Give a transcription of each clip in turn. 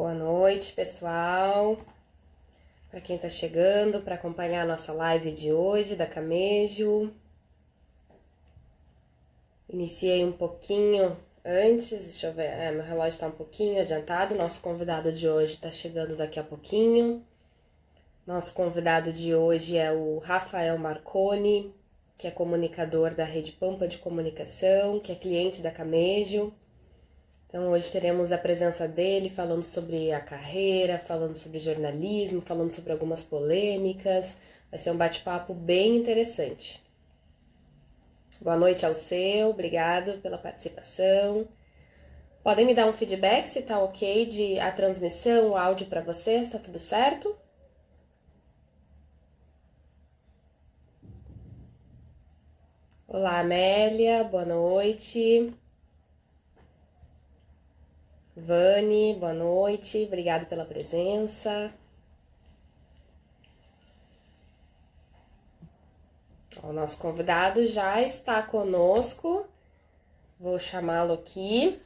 Boa noite, pessoal. Para quem está chegando, para acompanhar a nossa live de hoje da Camejo. Iniciei um pouquinho antes, deixa eu ver, meu relógio está um pouquinho adiantado. Nosso convidado de hoje está chegando daqui a pouquinho. Nosso convidado de hoje é o Rafael Marconi, que é comunicador da Rede Pampa de Comunicação, que é cliente da Camejo. Então hoje teremos a presença dele falando sobre a carreira, falando sobre jornalismo, falando sobre algumas polêmicas. Vai ser um bate-papo bem interessante. Boa noite ao seu, obrigado pela participação. Podem me dar um feedback se tá ok de a transmissão, o áudio para vocês, tá tudo certo? Olá, Amélia, boa noite. Vani, boa noite, obrigado pela presença. O nosso convidado já está conosco, vou chamá-lo aqui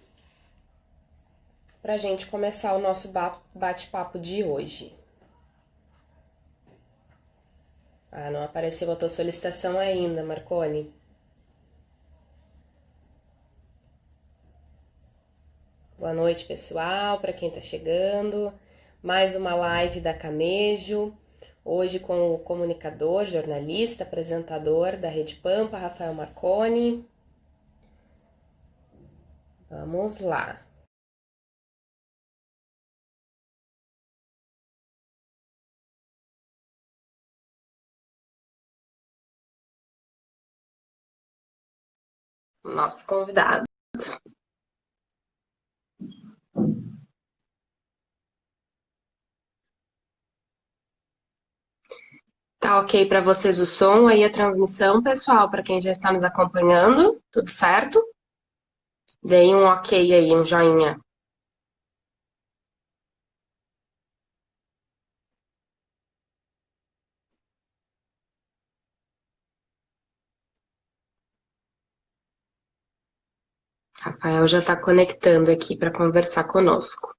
para a gente começar o nosso bate-papo de hoje. Não apareceu a tua solicitação ainda, Marconi. Boa noite, pessoal, para quem está chegando. Mais uma live da Camejo. Hoje com o comunicador, jornalista, apresentador da Rede Pampa, Rafael Marconi. Vamos lá. Nosso convidado. Tá ok para vocês o som aí, a transmissão, pessoal, para quem já está nos acompanhando? Tudo certo? Deem um ok aí, um joinha. Rafael já está conectando aqui para conversar conosco.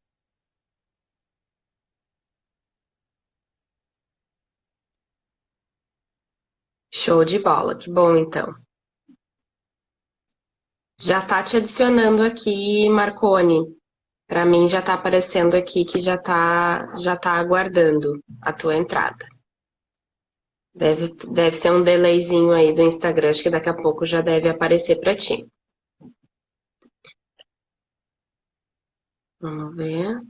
Show de bola, que bom então. Já está te adicionando aqui, Marconi. Para mim já está aparecendo aqui que já tá aguardando a tua entrada. Deve ser um delayzinho aí do Instagram, acho que daqui a pouco já deve aparecer para ti. Vamos ver.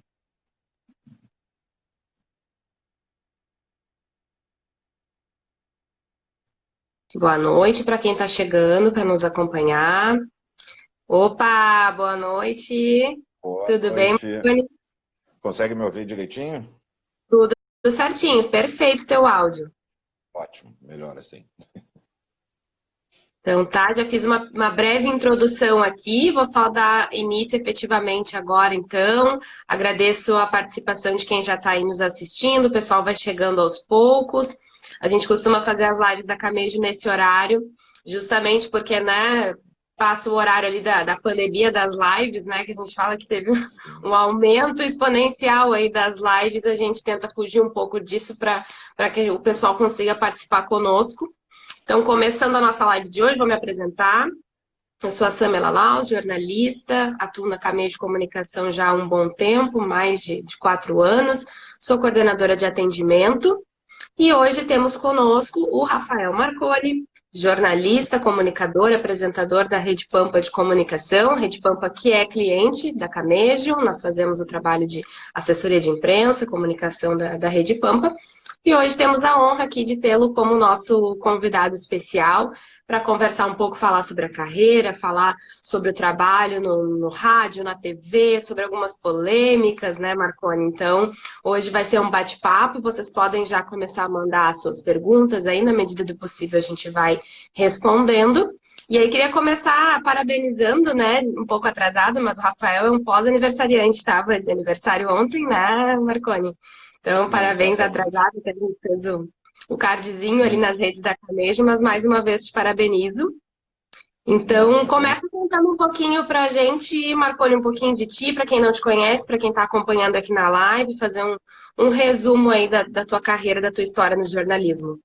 Boa noite para quem está chegando para nos acompanhar. Opa, boa noite. Boa Tudo bem, noite. Marconi? Consegue me ouvir direitinho? Tudo certinho, perfeito teu áudio. Ótimo, melhor assim. Então tá, já fiz uma breve introdução aqui, vou só dar início efetivamente agora então. Agradeço a participação de quem já está aí nos assistindo, o pessoal vai chegando aos poucos. A gente costuma fazer as lives da Camejo nesse horário, justamente porque, né, passa o horário ali da pandemia das lives, né, que a gente fala que teve um aumento exponencial aí das lives, a gente tenta fugir um pouco disso para que o pessoal consiga participar conosco. Então, começando a nossa live de hoje, vou me apresentar. Eu sou a Samela Laus, jornalista, atuo na Camejo de Comunicação já há um bom tempo, mais de 4 anos. Sou coordenadora de atendimento. E hoje temos conosco o Rafael Marconi, jornalista, comunicador, apresentador da Rede Pampa de Comunicação. Rede Pampa que é cliente da Camejo. Nós fazemos o trabalho de assessoria de imprensa, comunicação da Rede Pampa. E hoje temos a honra aqui de tê-lo como nosso convidado especial para conversar um pouco, falar sobre a carreira, falar sobre o trabalho no rádio, na TV, sobre algumas polêmicas, né, Marconi? Então, hoje vai ser um bate-papo, vocês podem já começar a mandar as suas perguntas aí, na medida do possível a gente vai respondendo. E aí queria começar parabenizando, né, um pouco atrasado, mas o Rafael é um pós-aniversariante, estava de aniversário ontem, né, Marconi? Então, parabéns Exatamente. atrasado, que a gente fez o cardzinho ali nas redes da Camejo, mas mais uma vez te parabenizo. Então, começa contando um pouquinho pra gente, Marconi, um pouquinho de ti, para quem não te conhece, para quem está acompanhando aqui na live, fazer um resumo aí da tua carreira, da tua história no jornalismo.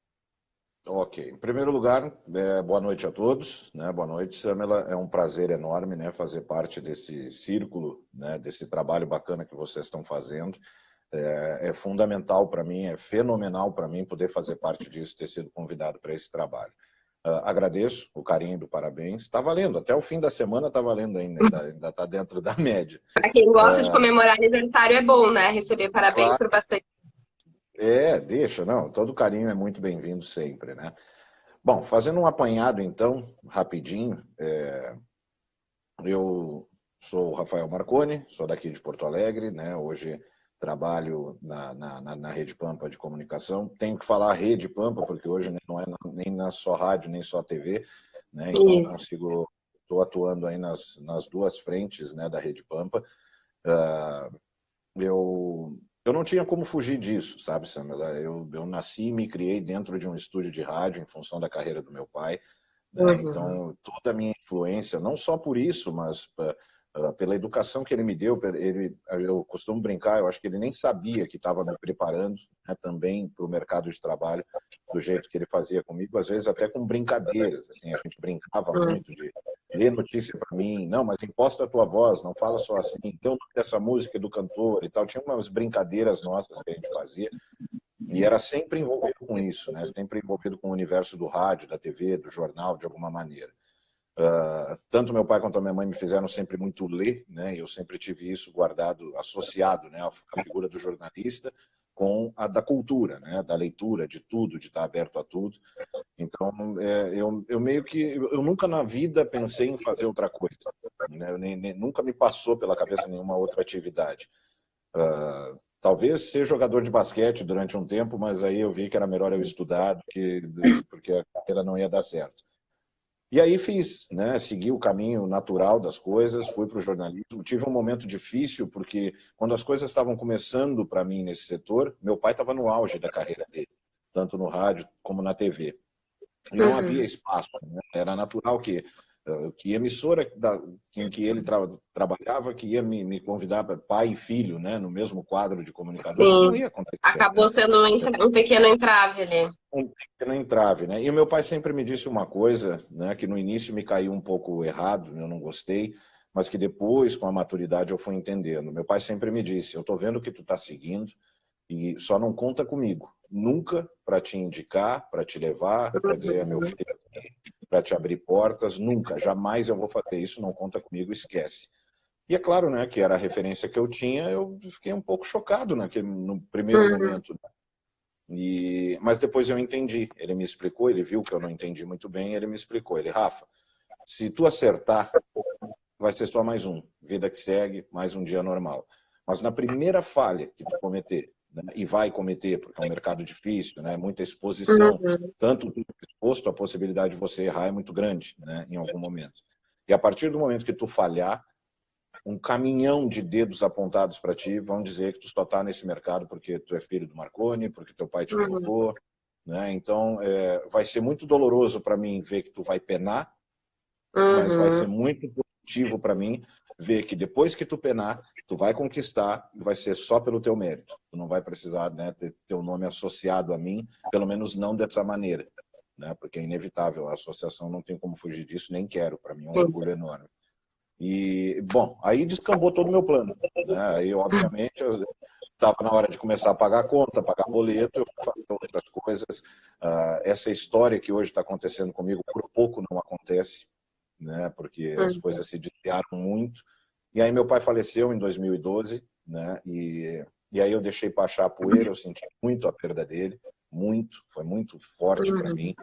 Ok. Em primeiro lugar, boa noite a todos, né? Boa noite, Samela. É um prazer enorme, né, fazer parte desse círculo, né, desse trabalho bacana que vocês estão fazendo. É fundamental para mim, é fenomenal para mim poder fazer parte disso, ter sido convidado para esse trabalho. Agradeço o carinho do parabéns. Está valendo, até o fim da semana está valendo ainda está dentro da média. Para quem gosta de comemorar aniversário é bom, né? Receber parabéns Claro, por bastante. deixa, não, todo carinho é muito bem-vindo sempre, né? Bom, fazendo um apanhado então, rapidinho, eu sou o Rafael Marconi, sou daqui de Porto Alegre, né? Hoje trabalho na Rede Pampa de comunicação. Tenho que falar Rede Pampa, porque hoje não é nem na só rádio, nem só TV, né? Então eu Isso. consigo, estou atuando aí nas duas frentes, né, da Rede Pampa. Eu não tinha como fugir disso, sabe, Samela? Eu nasci e me criei dentro de um estúdio de rádio em função da carreira do meu pai, né? Uhum. Então, toda a minha influência, não só por isso, mas pela educação que ele me deu, eu costumo brincar, eu acho que ele nem sabia que estava me preparando, né, também para o mercado de trabalho, do jeito que ele fazia comigo, às vezes até com brincadeiras, assim, a gente brincava Uhum. muito de ler notícia para mim, não, mas imposta a tua voz, não fala só assim, deu o nome dessa música do cantor e tal, tinha umas brincadeiras nossas que a gente fazia, e era sempre envolvido com isso, né? Sempre envolvido com o universo do rádio, da TV, do jornal, de alguma maneira. Tanto meu pai quanto a minha mãe me fizeram sempre muito ler, né? Eu sempre tive isso guardado, associado, né? A figura do jornalista com a da cultura, né? Da leitura, de tudo, de estar aberto a tudo. Então, eu meio que eu nunca na vida pensei em fazer outra coisa, né? Nunca me passou pela cabeça nenhuma outra atividade. Talvez ser jogador de basquete durante um tempo, mas aí eu vi que era melhor eu estudar porque a carreira não ia dar certo. E aí fiz, né? Segui o caminho natural das coisas, fui para o jornalismo. Tive um momento difícil, porque quando as coisas estavam começando para mim nesse setor, meu pai estava no auge da carreira dele, tanto no rádio como na TV. E não havia Uhum. espaço, né? Era natural que emissora em que ele trabalhava, que ia me convidar para pai e filho, né? No mesmo quadro de comunicador, isso não Sim. ia acontecer, né? Acabou sendo um pequeno entrave ali. Um pequeno entrave, né? E o meu pai sempre me disse uma coisa, né, que no início me caiu um pouco errado, eu não gostei, mas que depois, com a maturidade, eu fui entendendo. Meu pai sempre me disse: eu estou vendo que tu está seguindo e só não conta comigo. Nunca para te indicar, para te levar, para dizer, meu Uhum. filho, para te abrir portas, nunca, jamais eu vou fazer isso, não conta comigo, esquece. E é claro, né, que era a referência que eu tinha, eu fiquei um pouco chocado no primeiro Uhum. momento. Mas depois eu entendi. Ele me explicou, ele viu que eu não entendi muito bem, ele me explicou. Ele, Rafa, se tu acertar, vai ser só mais um. Vida que segue, mais um dia normal. Mas na primeira falha que tu cometer, né, e vai cometer, porque é um mercado difícil, né, muita exposição, Uhum. tanto tu exposto, a possibilidade de você errar é muito grande, né, em algum momento. E a partir do momento que tu falhar, um caminhão de dedos apontados para ti vão dizer que tu só está nesse mercado porque tu é filho do Marconi, porque teu pai te Uhum. colocou, né? Então, vai ser muito doloroso para mim ver que tu vai penar, mas vai ser Uhum. muito positivo para mim ver que depois que tu penar, tu vai conquistar e vai ser só pelo teu mérito. Tu não vai precisar, né, ter teu nome associado a mim, pelo menos não dessa maneira, né? Porque é inevitável, a associação não tem como fugir disso, nem quero, para mim é um Sim. orgulho enorme. E, bom, aí descambou todo o meu plano, né? Aí, obviamente, estava na hora de começar a pagar a conta, pagar boleto, eu fui fazer outras coisas. Essa história que hoje está acontecendo comigo, por pouco não acontece, né? Porque as Uhum. coisas se desviaram muito. E aí meu pai faleceu em 2012, né? E aí eu deixei baixar a poeira, eu senti muito a perda dele, muito, foi muito forte para Uhum. mim.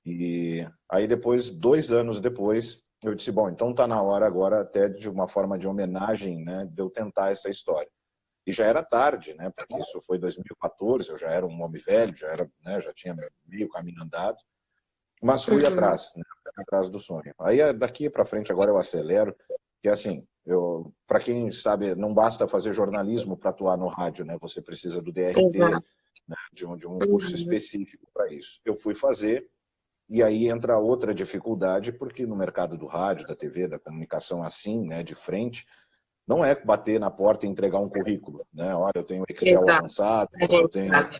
E aí depois, 2 anos depois, eu disse, bom, então está na hora agora até de uma forma de homenagem, né, de eu tentar essa história. E já era tarde, né, porque isso foi 2014, eu já era um homem velho, já era, né, já tinha meio caminho andado, mas fui Uhum. atrás, né, atrás do sonho. Aí daqui para frente agora eu acelero, que é assim, para quem sabe, não basta fazer jornalismo para atuar no rádio, né, você precisa do DRT, Exato. né, de um curso Uhum. específico para isso. Eu fui fazer. E aí entra outra dificuldade, porque no mercado do rádio, da TV, da comunicação assim, né, de frente, não é bater na porta e entregar um currículo, né? Olha, eu tenho Excel Exato. avançado, A eu gente tenho... sabe.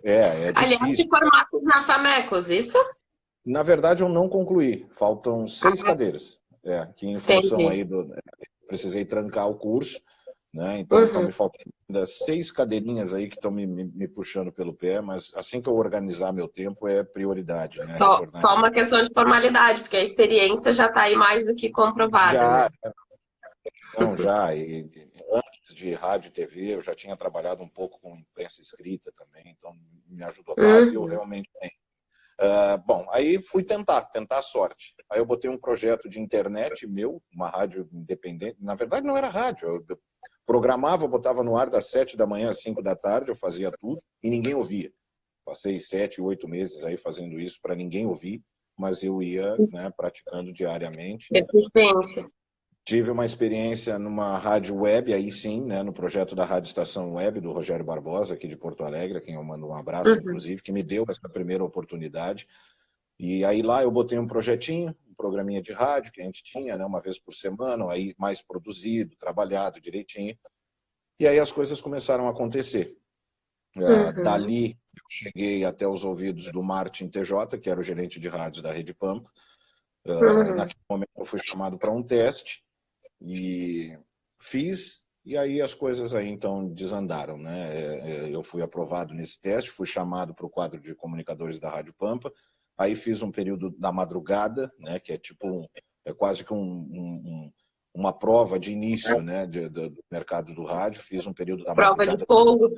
É Aliás, de difícil. formatos na Famecos, isso? Na verdade, eu não concluí. Faltam 6 Ah, cadeiras. Que em função entendi. aí do... Precisei trancar o curso, né? Então estão Uhum. me faltando ainda 6 cadeirinhas aí que estão me puxando pelo pé, mas assim que eu organizar meu tempo é prioridade, né? Retornar. Só uma questão de formalidade, porque a experiência já está aí mais do que comprovada, né? Já, não, já. Antes de rádio e TV, eu já tinha trabalhado um pouco com imprensa escrita também, então me ajudou a base e eu Uhum. realmente tenho. Bom, aí fui tentar a sorte. Aí eu botei um projeto de internet meu, uma rádio independente. Na verdade, não era rádio. Eu programava, botava no ar das 7 da manhã às 5 da tarde, eu fazia tudo e ninguém ouvia. Passei 7, 8 meses aí fazendo isso para ninguém ouvir, mas eu ia, né, praticando diariamente. Persistência. Tive uma experiência numa rádio web, aí sim, né, no projeto da Rádio Estação Web, do Rogério Barbosa, aqui de Porto Alegre, a quem eu mando um abraço, Uhum. inclusive, que me deu essa primeira oportunidade. E aí lá eu botei um projetinho, um programinha de rádio que a gente tinha, né, uma vez por semana, aí mais produzido, trabalhado direitinho. E aí as coisas começaram a acontecer. Uhum. Dali eu cheguei até os ouvidos do Martin TJ, que era o gerente de rádios da Rede Pampa. Uhum. Naquele momento eu fui chamado para um teste e fiz, e aí as coisas aí então desandaram, né? Eu fui aprovado nesse teste, fui chamado para o quadro de comunicadores da Rádio Pampa, aí fiz um período da madrugada, né? Que é tipo é quase que uma prova de início, né? Do mercado do rádio, fiz um período da Prova de madrugada, fogo.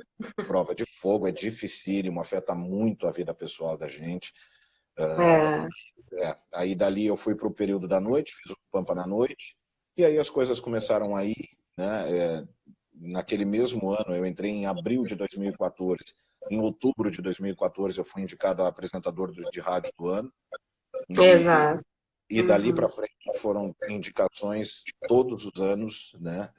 prova de fogo, é dificílimo, afeta muito a vida pessoal da gente. É. Aí dali eu fui para o período da noite, fiz o Pampa na noite, e aí as coisas começaram a ir, né? Naquele mesmo ano, eu entrei em abril de 2014. Em outubro de 2014, eu fui indicado a apresentador de rádio do ano. E, Exato. e dali para Uhum. frente foram indicações todos os anos, né?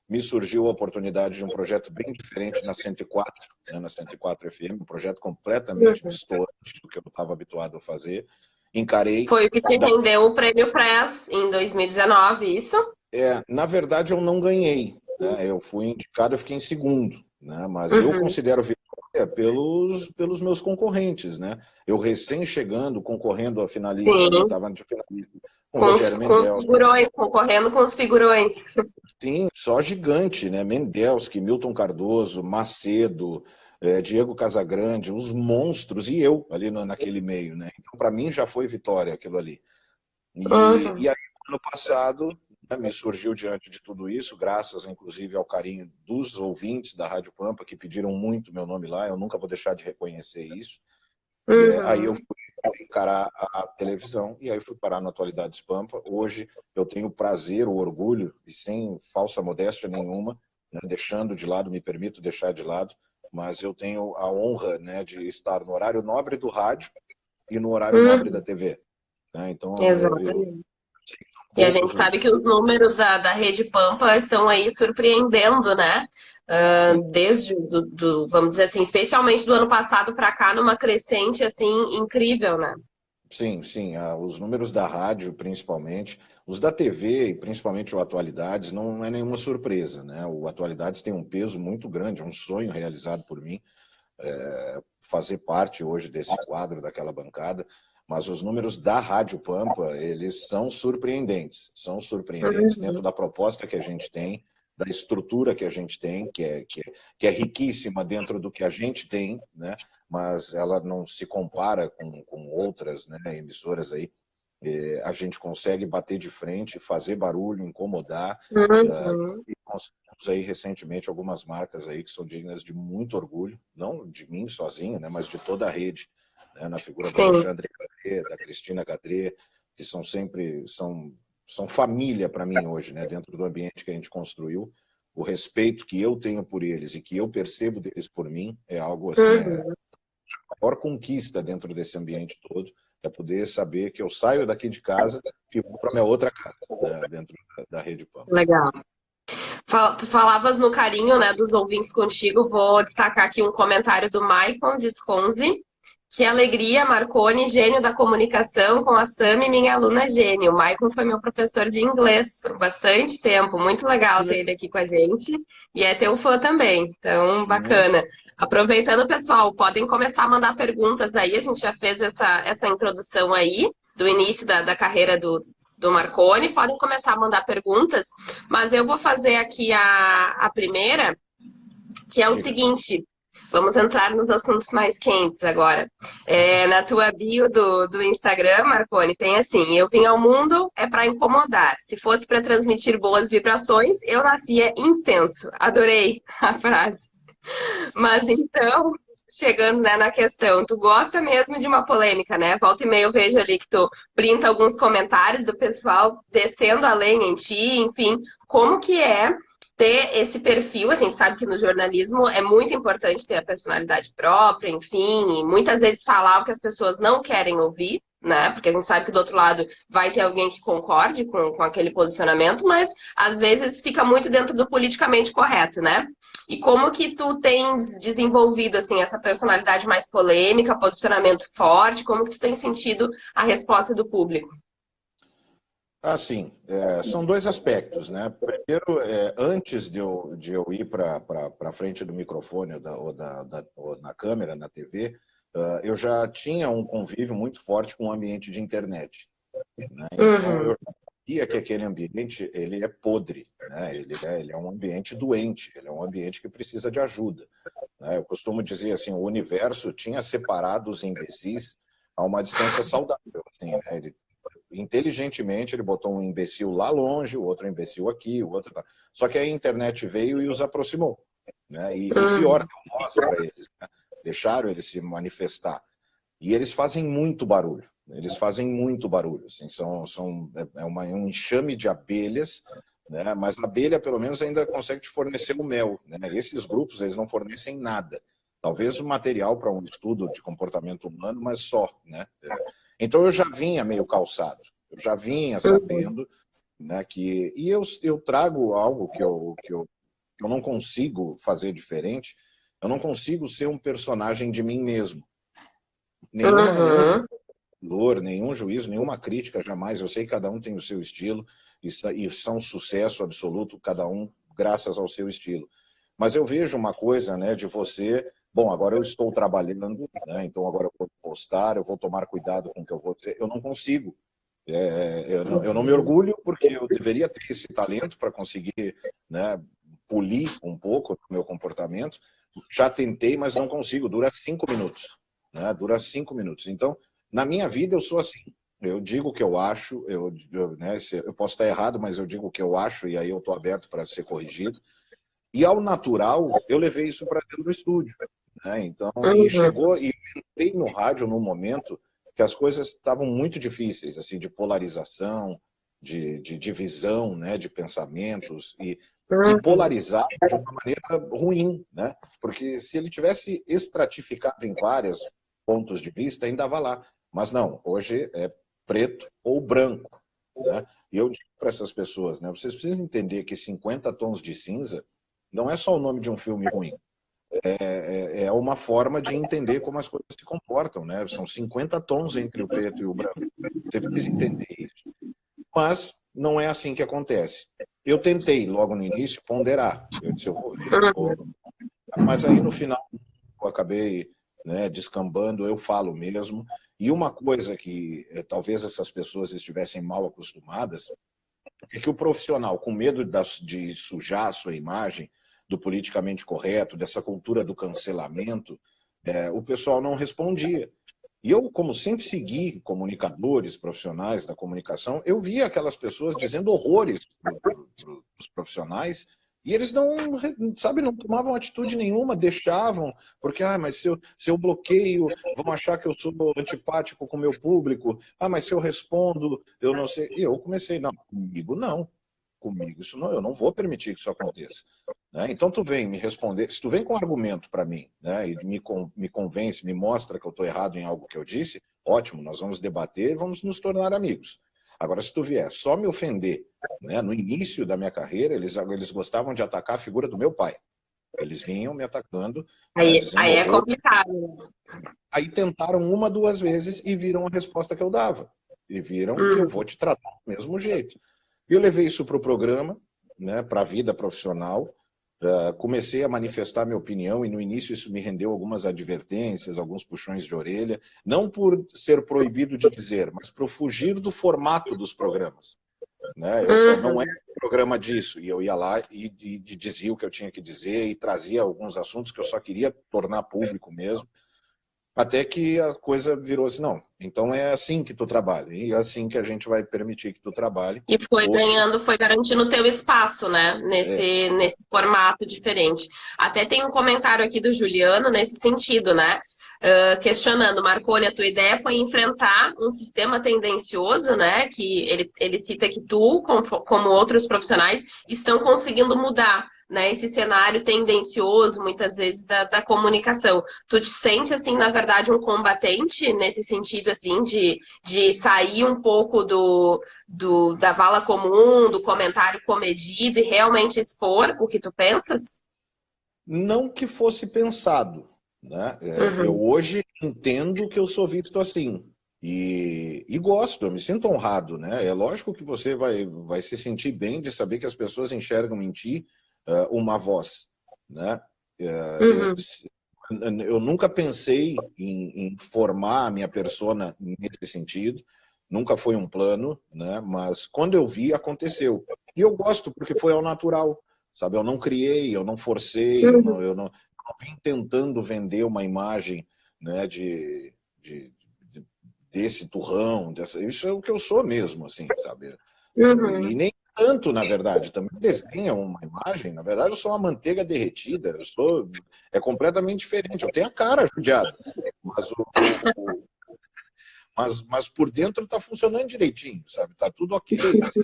Me surgiu a oportunidade de um projeto bem diferente na 104, né? Na 104 FM, um projeto completamente Uhum. distante do que eu estava habituado a fazer. Encarei. Foi o que te rendeu o Prêmio Press em 2019, isso? Na verdade, eu não ganhei, né? Eu fui indicado, eu fiquei em segundo, né? Mas eu Uhum. considero vitória pelos meus concorrentes, né? Eu recém chegando, concorrendo a finalista ali, Sim, estava de finalista com o Rogério com os Mendelski, figurões, concorrendo com os figurões. sim, só gigante, né? Mendelski, Milton Cardoso, Macedo, Diego Casagrande, os monstros, e eu ali naquele meio, né? Então, para mim, já foi vitória aquilo ali. E Uhum. aí, ano passado, né, me surgiu diante de tudo isso, graças, inclusive, ao carinho dos ouvintes da Rádio Pampa, que pediram muito meu nome lá, eu nunca vou deixar de reconhecer isso. Aí eu Uhum. fui encarar a televisão, e aí fui parar no Atualidades Pampa. Hoje eu tenho o prazer, o orgulho, e sem falsa modéstia nenhuma, né, deixando de lado, me permito deixar de lado, mas eu tenho a honra, né, de estar no horário nobre do rádio e no horário nobre da Uhum. TV. Né? Então, eu Exatamente. E a gente poucos sabe os... que os números da Rede Pampa estão aí surpreendendo, né? Sim, Desde, vamos dizer assim, especialmente do ano passado para cá, numa crescente, assim, incrível, né? sim, sim. Os números da rádio, principalmente, os da TV e principalmente o Atualidades, não é nenhuma surpresa, né? O Atualidades tem um peso muito grande, é um sonho realizado por mim, fazer parte hoje desse quadro, daquela bancada, mas os números da Rádio Pampa, eles são surpreendentes dentro Uhum. da proposta que a gente tem, da estrutura que a gente tem, que é riquíssima dentro do que a gente tem, né? Mas ela não se compara com outras, né, emissoras aí. A gente consegue bater de frente, fazer barulho, incomodar, Uhum. e conseguimos aí recentemente algumas marcas aí que são dignas de muito orgulho, não de mim sozinho, né, mas de toda a rede, né, na figura do Sim. Alexandre Gadré, da Cristina Gadré, que são sempre são família para mim hoje, né, dentro do ambiente que a gente construiu. O respeito que eu tenho por eles e que eu percebo deles por mim é algo assim, Uhum. a maior conquista dentro desse ambiente todo, é poder saber que eu saio daqui de casa e vou para minha outra casa, né, dentro da Rede Pampa. Legal. Tu falavas no carinho, né, dos ouvintes contigo. Vou destacar aqui um comentário do Maicon Desconzi. Que alegria, Marconi, gênio da comunicação, com a Sami, minha aluna gênio. O Maicon foi meu professor de inglês por bastante tempo. Muito legal ter ele aqui com a gente. E é teu fã também, então Hum, bacana. Aproveitando, pessoal, podem começar a mandar perguntas aí. A gente já fez essa introdução aí, do início da carreira do Marconi. Podem começar a mandar perguntas, mas eu vou fazer aqui a primeira, que é o diga. seguinte. Vamos entrar nos assuntos mais quentes agora. Na tua bio do Instagram, Marconi, tem assim: eu vim ao mundo é para incomodar. Se fosse para transmitir boas vibrações, eu nascia incenso. Adorei a frase. Mas então, chegando, né, na questão, tu gosta mesmo de uma polêmica, né? Volta e meia eu vejo ali que tu printa alguns comentários do pessoal descendo a lenha em ti, enfim, como que é ter esse perfil? A gente sabe que no jornalismo é muito importante ter a personalidade própria, enfim, e muitas vezes falar o que as pessoas não querem ouvir, né? Porque a gente sabe que do outro lado vai ter alguém que concorde com aquele posicionamento, mas às vezes fica muito dentro do politicamente correto, né? E como que tu tens desenvolvido assim essa personalidade mais polêmica, posicionamento forte? Como que tu tens sentido a resposta do público? Assim, são dois aspectos, né? Primeiro, antes de eu ir para a frente do microfone ou na câmera, na TV, eu já tinha um convívio muito forte com o ambiente de internet, né? Então, Uhum, eu sabia que aquele ambiente ele é podre, né? Ele é um ambiente doente, ele é um ambiente que precisa de ajuda, né? Eu costumo dizer assim, o universo tinha separado os imbecis a uma distância saudável, assim, né? Inteligentemente, ele botou um imbecil lá longe, o outro imbecil aqui, o outro... Só que a internet veio e os aproximou, né? E pior, uhum, deu voz para eles, né? Deixaram eles se manifestar. E eles fazem muito barulho. Eles fazem muito barulho. Assim, um enxame de abelhas, né? Mas a abelha, pelo menos, ainda consegue te fornecer o mel, né? Esses grupos, eles não fornecem nada. Talvez o material para um estudo de comportamento humano, mas só, né? Então eu já vinha meio calçado. Eu já vinha uhum, sabendo, né, que... E eu trago algo que eu não consigo fazer diferente. Eu não consigo ser um personagem de mim mesmo. Nenhum uhum, valor, nenhum juízo, nenhuma crítica, jamais. Eu sei que cada um tem o seu estilo e são sucesso absoluto, cada um graças ao seu estilo. Mas eu vejo uma coisa, né, de você, bom, agora eu estou trabalhando, né, então agora eu vou postar, eu vou tomar cuidado com o que eu vou dizer. Eu não consigo. Eu não me uhum, orgulho porque eu deveria ter esse talento para conseguir, né, polir um pouco o meu comportamento. Já tentei, mas não consigo. Dura 5 minutos, né? Dura 5 minutos. Então, na minha vida eu sou assim. Eu digo o que eu acho. Né, eu posso estar errado, mas eu digo o que eu acho e aí eu estou aberto para ser corrigido. E ao natural, eu levei isso para dentro do estúdio, né? Então, e uhum, chegou, e eu entrei no rádio num momento que as coisas estavam muito difíceis, assim, de polarização, de divisão, né, de pensamentos, e uhum, polarizar de uma maneira ruim, né? Porque se ele tivesse estratificado em vários pontos de vista, ainda vai lá. Mas não, hoje é preto ou branco, né? E eu digo para essas pessoas, né, vocês precisam entender que 50 tons de cinza não é só o nome de um filme ruim, é uma forma de entender como as coisas se comportam, né? São 50 tons entre o preto e o branco. Você precisa entender isso. Mas não é assim que acontece. Eu tentei, logo no início, ponderar. Eu disse, eu vou ver, uhum. mas aí no final eu acabei, né, descambando, eu falo mesmo. E uma coisa que talvez essas pessoas estivessem mal acostumadas é que o profissional, com medo de sujar a sua imagem, do politicamente correto, dessa cultura do cancelamento, o pessoal não respondia. E eu, como sempre segui comunicadores profissionais da comunicação, eu via aquelas pessoas dizendo horrores para os profissionais e eles não, sabe, não tomavam atitude nenhuma, deixavam, porque, mas se eu bloqueio, vão achar que eu sou antipático com o meu público, mas se eu respondo, eu não sei. E eu comecei, não, comigo não. Comigo isso não, eu não vou permitir que isso aconteça. Né? Então tu vem me responder, se tu vem com um argumento para mim, né, e me convence, me mostra que eu estou errado em algo que eu disse, ótimo, nós vamos debater e vamos nos tornar amigos. Agora, se tu vier só me ofender, né, no início da minha carreira, eles gostavam de atacar a figura do meu pai. Eles vinham me atacando, né, Aí dizendo é horror. complicado. Aí tentaram uma, duas vezes e viram a resposta que eu dava. E viram que eu vou te tratar do mesmo jeito. E eu levei isso para o programa, né, para a vida profissional. Comecei a manifestar minha opinião e no início isso me rendeu algumas advertências, alguns puxões de orelha, não por ser proibido de dizer, mas por fugir do formato dos programas. Né? Não é um programa disso, e eu ia lá e dizia o que eu tinha que dizer e trazia alguns assuntos que eu só queria tornar público mesmo, até que a coisa virou assim, não, então é assim que tu trabalha, e é assim que a gente vai permitir que tu trabalhe. E foi Hoje, ganhando, foi garantindo o teu espaço, né? Nesse formato diferente. Até tem um comentário aqui do Juliano nesse sentido, né? Questionando, Marconi, a tua ideia foi enfrentar um sistema tendencioso, né? Que ele cita que tu, como outros profissionais, estão conseguindo mudar, né? Esse cenário tendencioso, muitas vezes, da comunicação. Tu te sente, assim, na verdade, um combatente nesse sentido, assim, de sair um pouco da vala comum, do comentário comedido e realmente expor o que tu pensas? não que fosse pensado, né? Eu Uhum. hoje entendo que eu sou visto assim, e gosto, eu me sinto honrado, né? É lógico que você vai se sentir bem de saber que as pessoas enxergam em ti uma voz, né? Eu, Uhum. eu nunca pensei em formar a minha persona nesse sentido, nunca foi um plano, né? Mas quando eu vi, aconteceu. E eu gosto porque foi ao natural, sabe? Eu não criei, eu não forcei, Uhum. eu não vim tentando vender uma imagem, né, de, desse turrão, isso é o que eu sou mesmo, assim, sabe? E Uhum. nem tanto, na verdade, também desenha uma imagem, na verdade eu sou uma manteiga derretida, é completamente diferente, eu tenho a cara judiada, mas, mas por dentro está funcionando direitinho, sabe? Tá tudo ok, assim,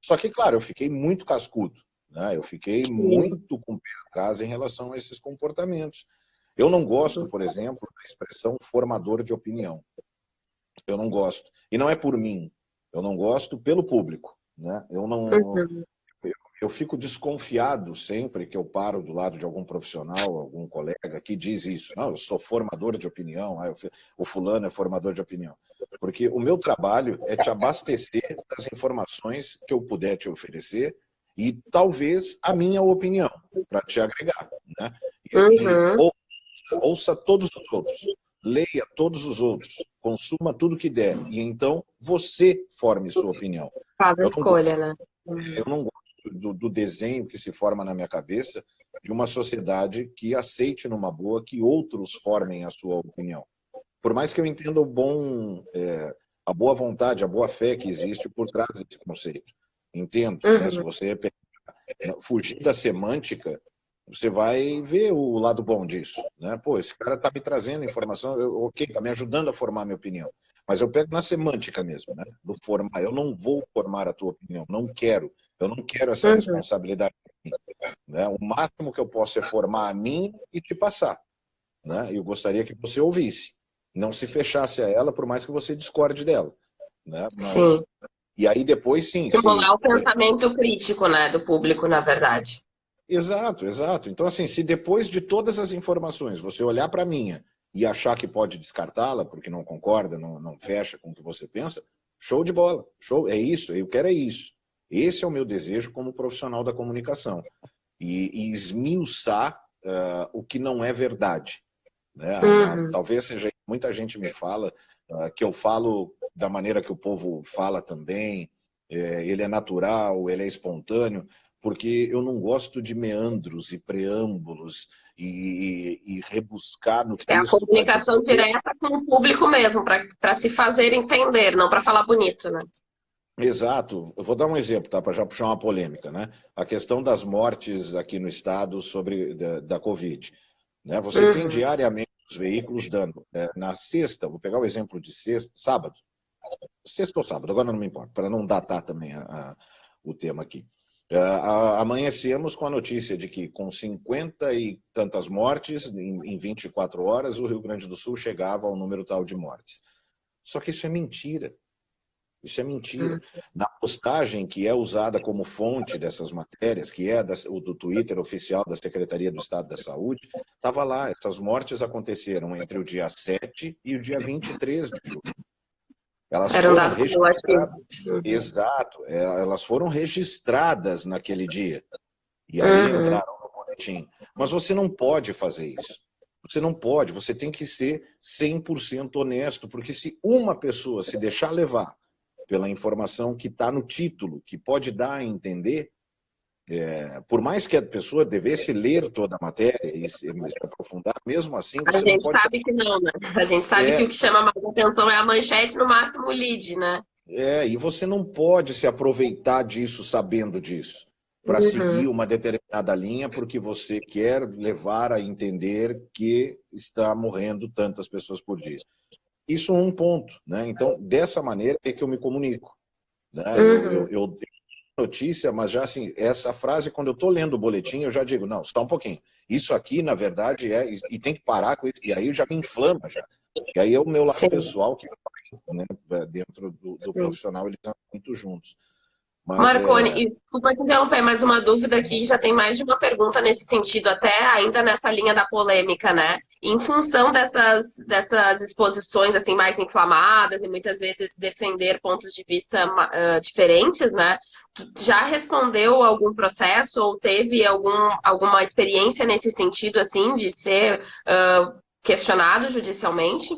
só que, claro, eu fiquei muito cascudo, né? Eu fiquei Sim. muito com o pé atrás em relação a esses comportamentos. Eu não gosto, por exemplo, da expressão formador de opinião. Eu não gosto. E não é por mim. Eu não gosto pelo público, né? Uhum. Eu fico desconfiado sempre que eu paro do lado de algum profissional, algum colega que diz isso. Não, eu sou formador de opinião, o fulano é formador de opinião. Porque o meu trabalho é te abastecer das informações que eu puder te oferecer e talvez a minha opinião, para te agregar. Né? Uhum. Ouça todos os outros, leia todos os outros, consuma tudo que der, e então você forme sua opinião. Faz a Eu não gosto escolha, né? eu não gosto do desenho que se forma na minha cabeça de uma sociedade que aceite numa boa que outros formem a sua opinião. Por mais que eu entenda a boa vontade, a boa fé que existe por trás desse conceito. Entendo, né? Se Uhum. você fugir da semântica, você vai ver o lado bom disso, né? Pô, esse cara está me trazendo informação, ok, está me ajudando a formar minha opinião. Mas eu pego na semântica mesmo, né? Do formar. Eu não vou formar a tua opinião, não quero. Eu não quero essa Uhum. responsabilidade, né? O máximo que eu posso é formar a mim e te passar, né? Eu gostaria que você ouvisse, não se fechasse a ela, por mais que você discorde dela, né? Sim. Mas e aí depois sim, Estimular se o pensamento crítico, né, do público, na verdade. exato, exato. Então, assim, se depois de todas as informações você olhar para a minha e achar que pode descartá-la porque não concorda, não fecha com o que você pensa, show de bola. Show, é isso, eu quero é isso. Esse é o meu desejo como profissional da comunicação. E esmiuçar o que não é verdade. Né? Uhum. Talvez seja, muita gente me fala que eu falo da maneira que o povo fala também, ele é natural, ele é espontâneo, porque eu não gosto de meandros e preâmbulos e rebuscar no É a texto para comunicação dizer. direta com o público mesmo, para se fazer entender, não para falar bonito, né? Exato. Eu vou dar um exemplo, tá? Para já puxar uma polêmica, né? A questão das mortes aqui no estado sobre da Covid. Né? Você tem Uhum. diariamente os veículos dando. Na sexta, vou pegar o exemplo de sexta, sábado. Sexta ou sábado, agora não me importa, para não datar também o tema aqui. Amanhecemos com a notícia de que, com 50 e tantas mortes, em 24 horas, o Rio Grande do Sul chegava ao número tal de mortes. Só que isso é mentira. Isso é mentira. Na postagem que é usada como fonte dessas matérias, que é do Twitter oficial da Secretaria do Estado da Saúde, estava lá, essas mortes aconteceram entre o dia 7 e o dia 23 de julho. Elas Era um foram dado registradas. cumulativo. Exato, elas foram registradas naquele dia. E aí entraram no boletim. Mas você não pode fazer isso. Você não pode, você tem que ser 100% honesto, porque se uma pessoa se deixar levar pela informação que está no título, que pode dar a entender, por mais que a pessoa devesse ler toda a matéria e se aprofundar, mesmo assim A você não gente pode... sabe que não, né? A gente sabe que É, o que chama mais atenção é a manchete, no máximo o lead, né? e você não pode se aproveitar disso sabendo disso, para seguir Uhum. uma determinada linha, porque você quer levar a entender que está morrendo tantas pessoas por dia. Isso é um ponto, né? Então, dessa maneira é que eu me comunico, né? Uhum. Eu dei notícia, mas já assim, essa frase, quando eu estou lendo o boletim, eu já digo, não, só um pouquinho. Isso aqui, na verdade, e tem que parar com isso, e aí já me inflama já. E aí é o meu lado Sim, pessoal que, né, dentro do sim. profissional, eles estão muito juntos. Mas Marcone, e desculpa te interromper, mais uma dúvida aqui, já tem mais de uma pergunta nesse sentido, até ainda nessa linha da polêmica, né? Em função dessas exposições assim mais inflamadas e muitas vezes defender pontos de vista diferentes, né? Tu já respondeu algum processo ou teve alguma experiência nesse sentido, assim, de ser questionado judicialmente?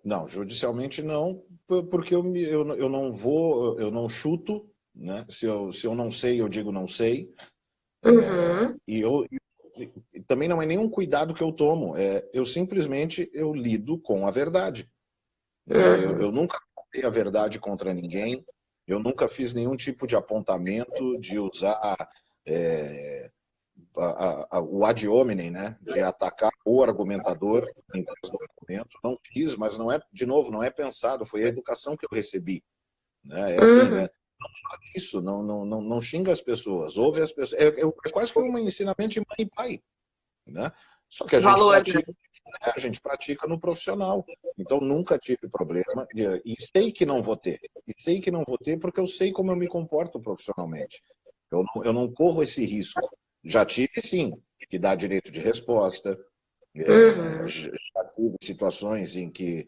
não, judicialmente não, porque eu não eu não chuto, né? Se eu não sei, eu digo não sei. Uhum, E e também não é nenhum cuidado que eu tomo, eu simplesmente eu lido com a verdade. Né? Eu uhum, nunca contei a verdade contra ninguém, eu nunca fiz nenhum tipo de apontamento de usar é, o ad hominem, né? De atacar o argumentador em vez do argumento. Não fiz, mas não é, de novo, não é pensado, foi a educação que eu recebi. Né? É assim, uhum. né? Não fala isso, não xinga as pessoas, ouve as pessoas. É quase que um ensinamento de mãe e pai. Né? Só que Valor, né? a gente pratica no profissional. Então nunca tive problema e sei que não vou ter. E sei que não vou ter porque eu sei como eu me comporto profissionalmente. Eu não corro esse risco. Já tive sim, que dá direito de resposta. Uhum, Já tive situações em que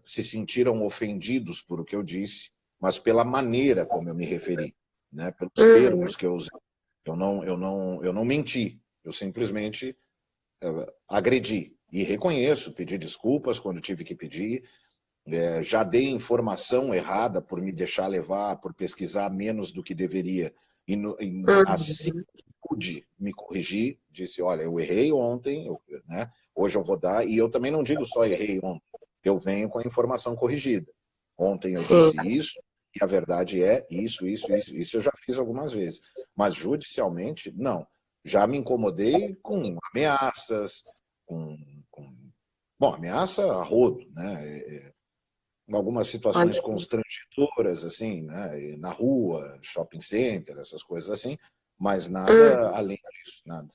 se sentiram ofendidos por o que eu disse, mas pela maneira como eu me referi, né? Pelos uhum. termos que eu usei. Eu não menti. Eu simplesmente agredi. E reconheço, pedi desculpas quando tive que pedir, já dei informação errada por me deixar levar, por pesquisar menos do que deveria. Assim Uhum. que pude me corrigir, disse, olha, eu errei ontem, né? Hoje eu vou dar, e eu também não digo só errei ontem, eu venho com a informação corrigida. Ontem eu Sim. disse isso, e a verdade é isso eu já fiz algumas vezes. Mas judicialmente, não. Já me incomodei com ameaças, com, com bom, ameaça a rodo, né? Algumas Olha situações só. constrangedoras, assim, né? Na rua, shopping center, essas coisas assim, mas nada Uhum. além disso, nada.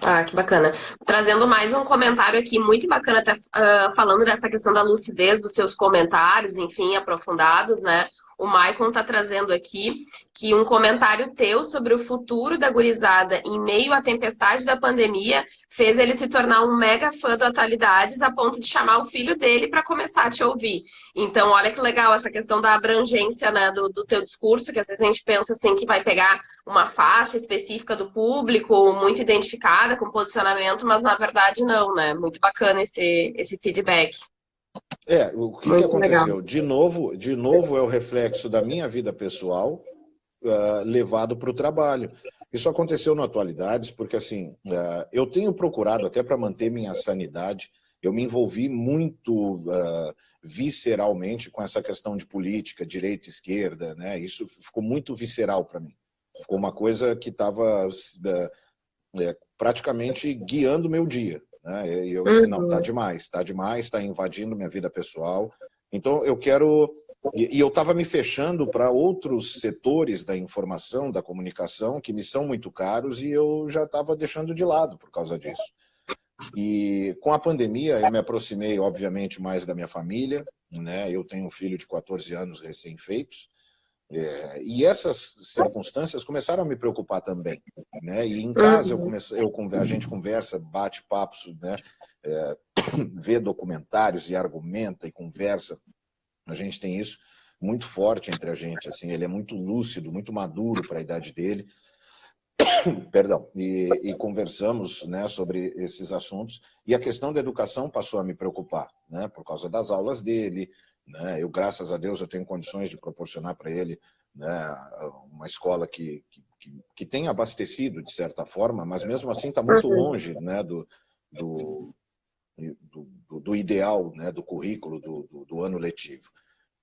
Ah, que bacana. Trazendo mais um comentário aqui, muito bacana, até falando dessa questão da lucidez dos seus comentários, enfim, aprofundados, né? O Maicon está trazendo aqui que um comentário teu sobre o futuro da gurizada em meio à tempestade da pandemia fez ele se tornar um mega fã do Atualidades a ponto de chamar o filho dele para começar a te ouvir. Então, olha que legal essa questão da abrangência, né, do teu discurso, que às vezes a gente pensa assim que vai pegar uma faixa específica do público, muito identificada com posicionamento, mas na verdade não, né? Muito bacana esse feedback. O que Muito legal. aconteceu? De novo é o reflexo da minha vida pessoal levado para o trabalho. Isso aconteceu na Atualidades, porque assim, eu tenho procurado, até para manter minha sanidade, eu me envolvi muito visceralmente com essa questão de política, direita, esquerda, né? Isso ficou muito visceral para mim. Ficou uma coisa que estava praticamente guiando o meu dia. Né? E eu disse, não, Uhum. tá demais, está invadindo minha vida pessoal. Então eu quero... E eu estava me fechando para outros setores da informação, da comunicação, que me são muito caros, e eu já estava deixando de lado por causa disso. E com a pandemia eu me aproximei, obviamente, mais da minha família, né? Eu tenho um filho de 14 anos recém-feitos, e essas circunstâncias começaram a me preocupar também, né? E em casa a gente conversa, bate papos, né? Vê documentários e argumenta e conversa. A gente tem isso muito forte entre a gente, assim, ele é muito lúcido, muito maduro para a idade dele. Perdão, e conversamos, né, sobre esses assuntos, e a questão da educação passou a me preocupar, né, por causa das aulas dele, né, eu, graças a Deus, eu tenho condições de proporcionar para ele, né, uma escola que tem abastecido, de certa forma, mas mesmo assim está muito longe, né, do, do ideal, né, do currículo, do ano letivo.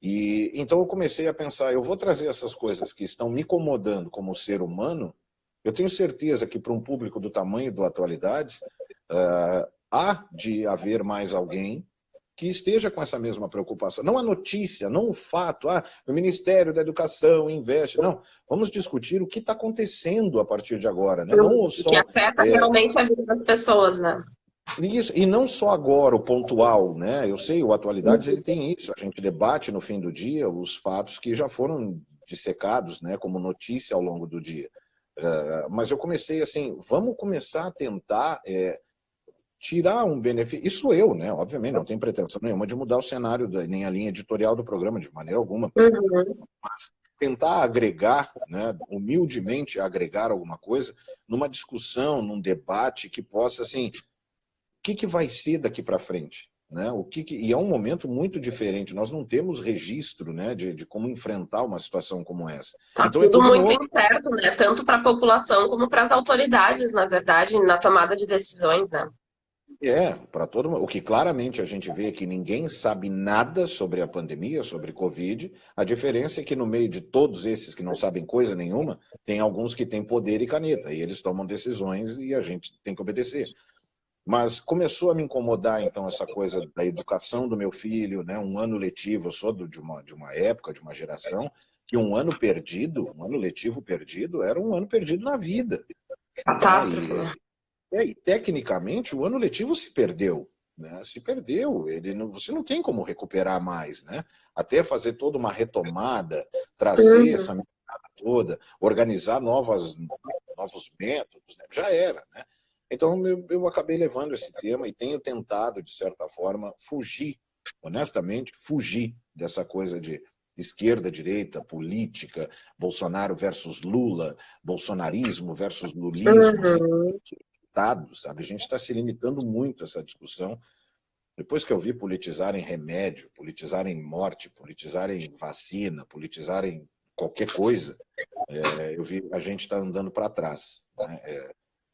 E então eu comecei a pensar, eu vou trazer essas coisas que estão me incomodando como ser humano. Eu tenho certeza que para um público do tamanho do Atualidades, há de haver mais alguém que esteja com essa mesma preocupação. Não a notícia, não o fato, o Ministério da Educação investe. Não, vamos discutir o que está acontecendo a partir de agora, né? Não Que só afeta realmente a vida das pessoas, né? isso, e não só agora, o pontual, né? Eu sei, o Atualidades ele tem isso, a gente debate no fim do dia os fatos que já foram dissecados, né, como notícia ao longo do dia. Mas eu comecei assim, vamos começar a tentar tirar um benefício. Isso eu, né? Obviamente, não tenho pretensão nenhuma de mudar o cenário, nem a linha editorial do programa, de maneira alguma. Mas tentar agregar, né, humildemente agregar alguma coisa numa discussão, num debate que possa, assim, o que vai ser daqui para frente? Né? E é um momento muito diferente, nós não temos registro, né, de como enfrentar uma situação como essa. Tá Então é tudo tudo muito novo. incerto, né? Tanto para a população como para as autoridades, na verdade, na tomada de decisões, né? Para todo mundo. O que claramente a gente vê é que ninguém sabe nada sobre a pandemia, sobre Covid. A diferença é que no meio de todos esses que não sabem coisa nenhuma, tem alguns que têm poder e caneta, e eles tomam decisões e a gente tem que obedecer. Mas começou a me incomodar, então, essa coisa da educação do meu filho, né? Um ano letivo, eu sou de uma época, de uma geração, que um ano perdido, um ano letivo perdido, era um ano perdido na vida. Né? Catástrofe, né? E tecnicamente, o ano letivo se perdeu. Né? Se perdeu, você não tem como recuperar mais. Né? Até fazer toda uma retomada, trazer essa mercado toda, organizar novos métodos, né? Já era. Né? Então, eu acabei levando esse tema e tenho tentado, de certa forma, fugir, honestamente, fugir dessa coisa de esquerda, direita, política, Bolsonaro versus Lula, bolsonarismo versus lulismo, assim, sabe? A gente está se limitando muito a essa discussão. Depois que eu vi politizarem remédio, politizarem morte, politizarem vacina, politizarem qualquer coisa, eu vi a gente está andando para trás. Né?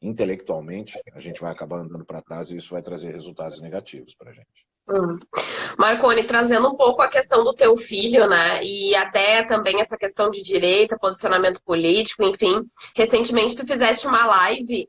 Intelectualmente, a gente vai acabar andando para trás e isso vai trazer resultados negativos para a gente. Marconi, trazendo um pouco a questão do teu filho, né? E até também essa questão de direita, posicionamento político, enfim. Recentemente tu fizeste uma live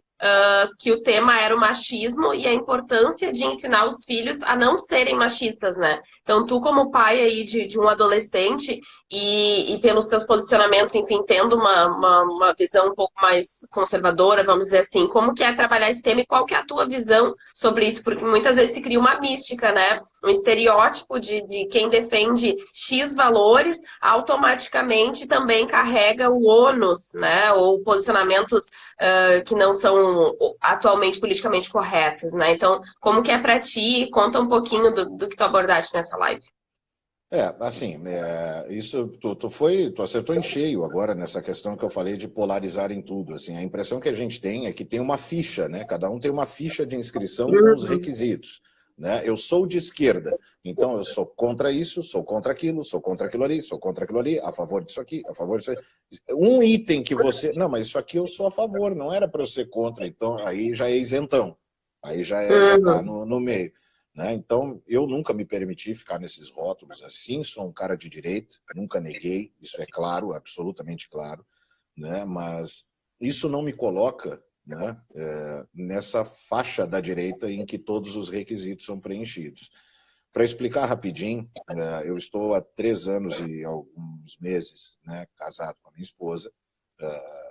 que o tema era o machismo e a importância de ensinar os filhos a não serem machistas, né? Então, tu como pai aí de um adolescente e pelos teus posicionamentos, enfim, tendo uma visão um pouco mais conservadora, vamos dizer assim, como que é trabalhar esse tema e qual que é a tua visão sobre isso? Porque muitas vezes se cria uma mística, né? Um estereótipo de quem defende X valores, automaticamente também carrega o ônus, né? Ou posicionamentos que não são atualmente politicamente corretos, né? Então, como que é para ti? Conta um pouquinho do que tu abordaste nessa live. Assim, isso tu acertou em cheio agora nessa questão que eu falei de polarizar em tudo. Assim, a impressão que a gente tem é que tem uma ficha, né? Cada um tem uma ficha de inscrição com os requisitos. Né? Eu sou de esquerda, então eu sou contra isso, sou contra aquilo, sou contra aquilo ali, sou contra aquilo ali, a favor disso aqui, a favor disso aqui. Um item que você. Não, mas isso aqui eu sou a favor, não era para eu ser contra, então aí já é isentão, aí já está no meio. Né? Então, eu nunca me permiti ficar nesses rótulos assim, sou um cara de direita, nunca neguei, isso é claro, absolutamente claro, né? Mas isso não me coloca, né, nessa faixa da direita em que todos os requisitos são preenchidos. Para explicar rapidinho, eu estou há 3 anos e alguns meses, né, casado com a minha esposa,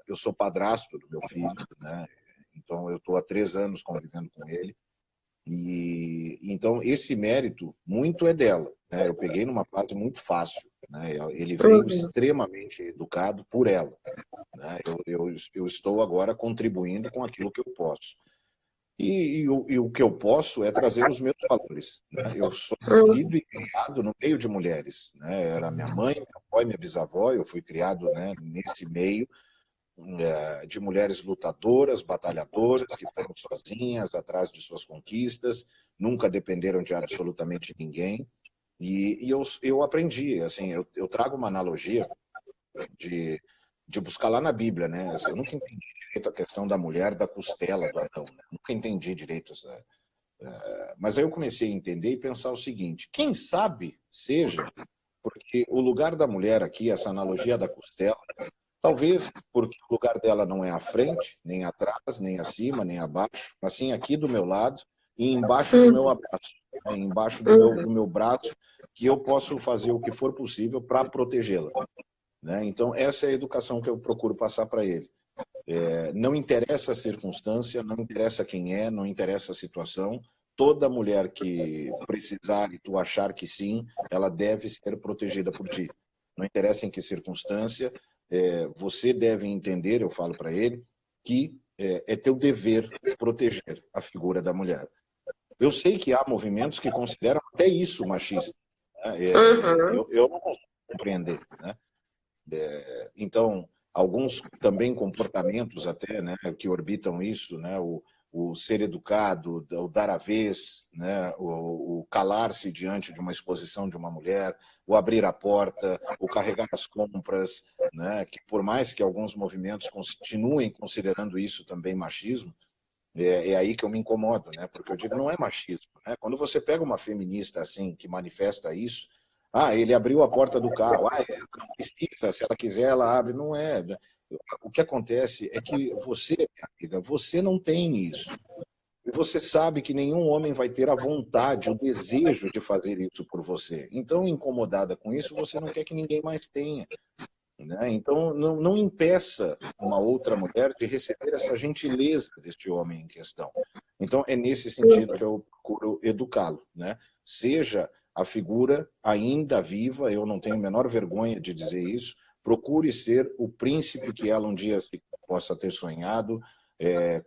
eu sou padrasto do meu filho, né? Então eu estou há 3 anos convivendo com ele. E então esse mérito muito é dela, né? Eu peguei numa fase muito fácil, né? Ele veio extremamente educado por ela, né? Eu estou agora contribuindo com aquilo que eu posso. E o que eu posso é trazer os meus valores, né? Eu sou nascido e criado no meio de mulheres, né? Era minha mãe, meu pai, minha bisavó, eu fui criado, né, nesse meio de mulheres lutadoras, batalhadoras, que foram sozinhas atrás de suas conquistas, nunca dependeram de absolutamente ninguém. Eu aprendi, assim, eu trago uma analogia de buscar lá na Bíblia, né? Assim, eu nunca entendi direito a questão da mulher da costela do Adão, né? Nunca entendi direito essa. Mas aí eu comecei a entender e pensar o seguinte: quem sabe seja porque o lugar da mulher aqui, essa analogia da costela, talvez porque o lugar dela não é à frente, nem atrás, nem acima, nem abaixo, mas sim aqui do meu lado e embaixo do meu abraço, né? Embaixo do meu braço, que eu posso fazer o que for possível para protegê-la, né? Então, essa é a educação que eu procuro passar para ele. Não interessa a circunstância, não interessa quem é, não interessa a situação. Toda mulher que precisar e tu achar que sim, ela deve ser protegida por ti. Não interessa em que circunstância, você deve entender, eu falo para ele, que é teu dever proteger a figura da mulher. Eu sei que há movimentos que consideram até isso machista, né? Eu não consigo compreender, né? Então, alguns também comportamentos até, né, que orbitam isso, né, o ser educado, o dar a vez, né, o calar-se diante de uma exposição de uma mulher, o abrir a porta, o carregar as compras, né, que por mais que alguns movimentos continuem considerando isso também machismo, é aí que eu me incomodo, né? Porque eu digo, não é machismo, né? Quando você pega uma feminista assim, que manifesta isso, ele abriu a porta do carro, ela não precisa, se ela quiser, ela abre. Não é. O que acontece é que você, minha amiga, você não tem isso. E você sabe que nenhum homem vai ter a vontade, o desejo de fazer isso por você. Então, incomodada com isso, você não quer que ninguém mais tenha, né? Então, não impeça uma outra mulher de receber essa gentileza deste homem em questão. Então, é nesse sentido que eu procuro educá-lo, né? Seja a figura ainda viva, eu não tenho a menor vergonha de dizer isso, procure ser o príncipe que ela um dia possa ter sonhado,